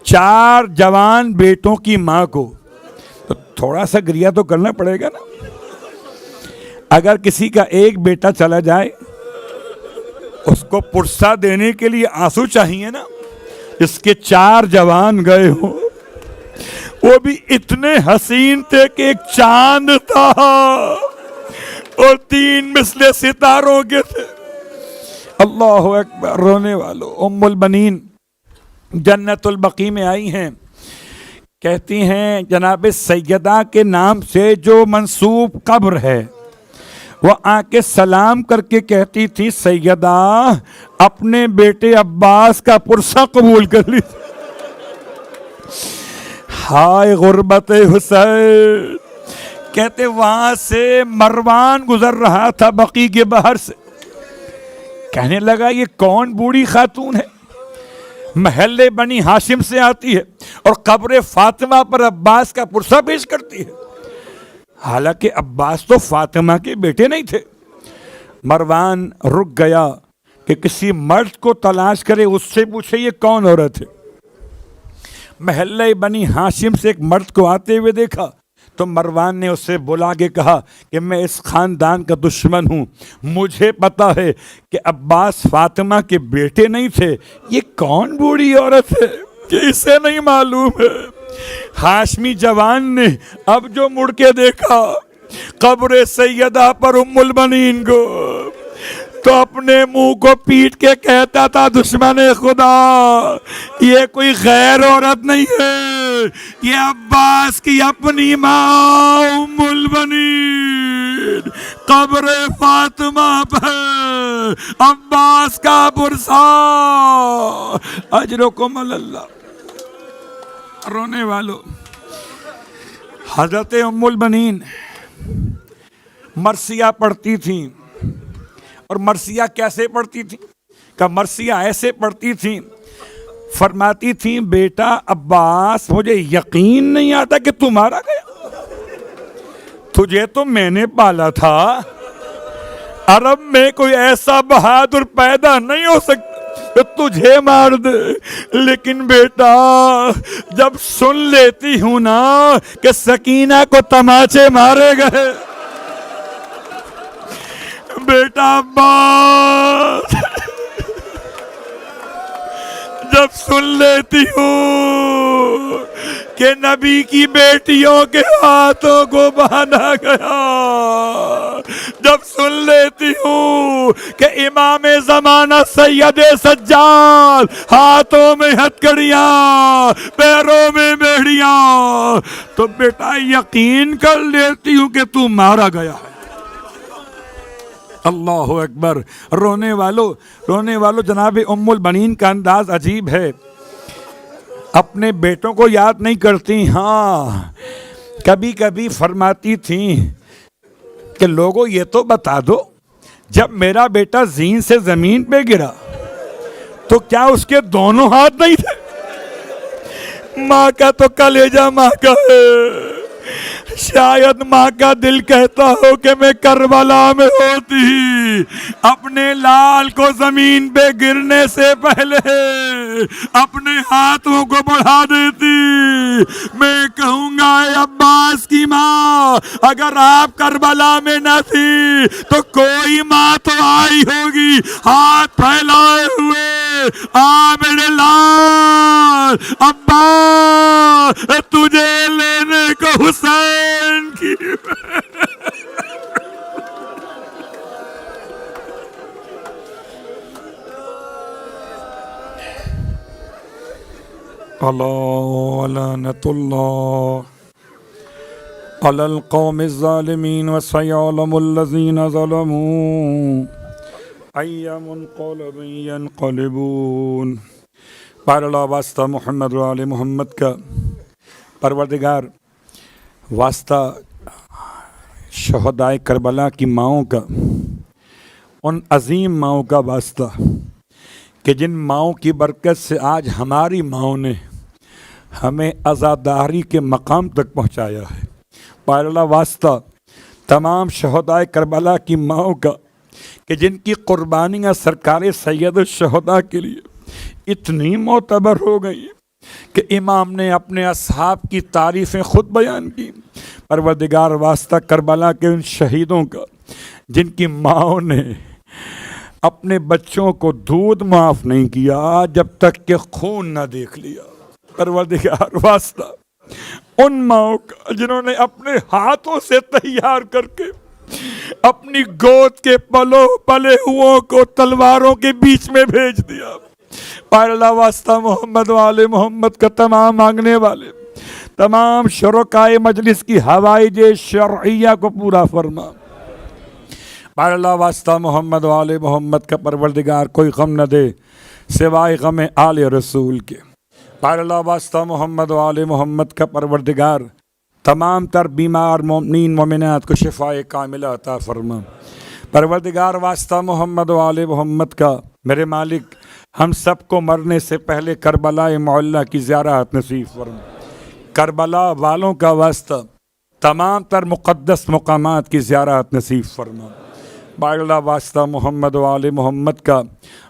A: 4 جوان بیٹوں کی ماں کو تو تھوڑا سا گریہ تو کرنا پڑے گا نا. اگر کسی کا ایک بیٹا چلا جائے، اس کو پرسہ دینے کے لیے آنسو چاہیے نا. اس کے 4 جوان گئے ہوں، وہ بھی اتنے حسین تھے کہ ایک چاند تھا اور 3 مثل ستاروں کے تھے. اللہ اکبر. رونے والوں، ام البنین جنت البقیع میں آئی ہیں، کہتی ہیں جناب سیدہ کے نام سے جو منسوب قبر ہے، وہ آ کے سلام کر کے کہتی تھی، سیدہ اپنے بیٹے عباس کا پرسہ قبول کر لی. ہائے غربت حسین. کہتے وہاں سے مروان گزر رہا تھا بقیع کے باہر سے. کہنے لگا یہ کون بوڑھی خاتون ہے، محلے بنی ہاشم سے آتی ہے اور قبر فاطمہ پر عباس کا پرسہ پیش کرتی ہے. حالانکہ عباس تو فاطمہ کے بیٹے نہیں تھے. مروان رک گیا، کہ کسی مرد کو تلاش کرے، اس سے پوچھے یہ کون عورت ہے۔ محلہ بنی ہاشم سے ایک مرد کو آتے ہوئے دیکھا تو مروان نے اسے بلا کے کہا کہ میں اس خاندان کا دشمن ہوں، مجھے پتا ہے کہ عباس فاطمہ کے بیٹے نہیں تھے، یہ کون بوڑھی عورت ہے کہ اسے نہیں معلوم ہے۔ ہاشمی جوان نے اب جو مڑ کے دیکھا قبر سیدہ پر ام المنین کو، تو اپنے منہ کو پیٹ کے کہتا تھا دشمن خدا یہ کوئی غیر عورت نہیں ہے، یہ عباس کی اپنی ماں ام البنین قبر فاطمہ پر عباس کا برسا اجرکم اللہ۔ رونے والوں، حضرت ام البنین مرثیہ پڑھتی تھیں، اور مرثیہ کیسے پڑھتی تھیں؟ کہ مرثیہ ایسے پڑھتی تھیں، فرماتی تھیں بیٹا عباس مجھے یقین نہیں آتا کہ تم مارا گیا، تجھے تو میں نے پالا تھا، عرب میں کوئی ایسا بہادر پیدا نہیں ہو سکتا کہ تجھے مار دے، لیکن بیٹا جب سن لیتی ہوں نا کہ سکینہ کو تماچے مارے گئے، بیٹا عباس جب سن لیتی ہوں کہ نبی کی بیٹیوں کے ہاتھوں کو باندھا گیا، جب سن لیتی ہوں کہ امام زمانہ سید سجاد ہاتھوں میں ہتھکڑیاں پیروں میں بیڑیاں، تو بیٹا یقین کر لیتی ہوں کہ تو مارا گیا ہے۔ اللہ اکبر۔ رونے والوں جناب ام البنین کا انداز عجیب ہے، اپنے بیٹوں کو یاد نہیں کرتی، ہاں کبھی کبھی فرماتی تھیں کہ لوگوں یہ تو بتا دو جب میرا بیٹا زین سے زمین پہ گرا تو کیا اس کے دونوں ہاتھ نہیں تھے؟ ماں کا تو کلیجہ ماں کا ہے، شاید ماں کا دل کہتا ہو کہ میں کربلا میں ہوتی، اپنے لال کو زمین پہ گرنے سے پہلے اپنے ہاتھوں کو بڑھا دیتی۔ میں کہوں گا اے عباس کی ماں، اگر آپ کربلا میں نہ تھی تو کوئی ماں تو آئی ہوگی، ہاتھ پھیلائے ہوئے، آ میرے لال عباس تجھے لینے کو حسین کی۔ اللہ لعنت اللہ علی القوم الظالمین وسیعلم الذین ظلموا ای منقلب ینقلبون۔ بہر اللہ واسطہ محمد و آل محمد کا، پروردگار واسطہ شہدائے کربلا کی ماؤں کا، ان عظیم ماؤں کا واسطہ کہ جن ماؤں کی برکت سے آج ہماری ماؤں نے ہمیں عزاداری کے مقام تک پہنچایا ہے۔ بہر اللہ واسطہ تمام شہدائے کربلا کی ماؤں کا کہ جن کی قربانیاں سرکار سید الشہداء کے لیے اتنی معتبر ہو گئی کہ امام نے اپنے اصحاب کی تعریفیں خود بیان کی۔ پروردگار واسطہ کربلا کے ان شہیدوں کا جن کی ماؤں نے اپنے بچوں کو دودھ معاف نہیں کیا جب تک کہ خون نہ دیکھ لیا۔ پروردگار واسطہ ان ماؤں کا جنہوں نے اپنے ہاتھوں سے تیار کر کے اپنی گود کے پلے ہوئوں کو تلواروں کے بیچ میں بھیج دیا۔ پائر اللہ واسطہ محمد و آل محمد کا تمام مانگنے والے تمام شرکائے مجلس کی حوائج شرعیہ کو پورا فرما۔ پائر اللہ واسطہ محمد و آل محمد کا پروردگار کوئی غم نہ دے سوائے غم آل رسول کے۔ پائر اللہ واسطہ محمد و آل محمد کا پروردگار تمام تر بیمار مومنین مومنات کو شفائے کاملہ عطا فرما۔ پروردگار واسطہ محمد و آل محمد کا میرے مالک ہم سب کو مرنے سے پہلے کربلا معلیٰ کی زیارت نصیب فرما۔ کربلا والوں کا واسطہ تمام تر مقدس مقامات کی زیارت نصیب فرما۔ باغلہ واسطہ محمد و آل محمد کا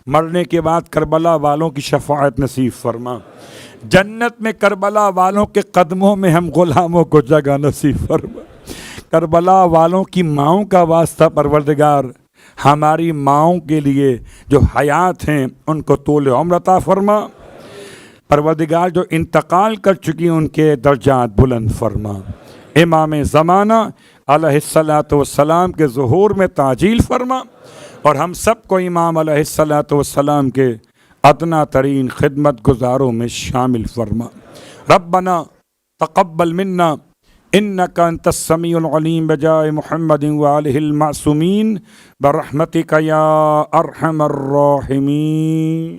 A: مرنے کے بعد کربلا والوں کی شفاعت نصیب فرما، جنت میں کربلا والوں کے قدموں میں ہم غلاموں کو جگہ نصیب فرما، کربلا والوں کی ماؤں کا واسطہ پروردگار ہماری ماؤں کے لیے جو حیات ہیں ان کو طول عمر عطا فرما، پروردگار جو انتقال کر چکی ہیں ان کے درجات بلند فرما، امام زمانہ علیہ الصلاۃ والسلام کے ظہور میں تعجیل فرما، اور ہم سب کو امام علیہ الصلاۃ والسلام کے ادنا ترین خدمت گزاروں میں شامل فرما۔ ربنا تقبل منا انک انت السمیع العلیم بجائے محمد وآلہ المعصومین برحمتک یا ارحم الراحمین۔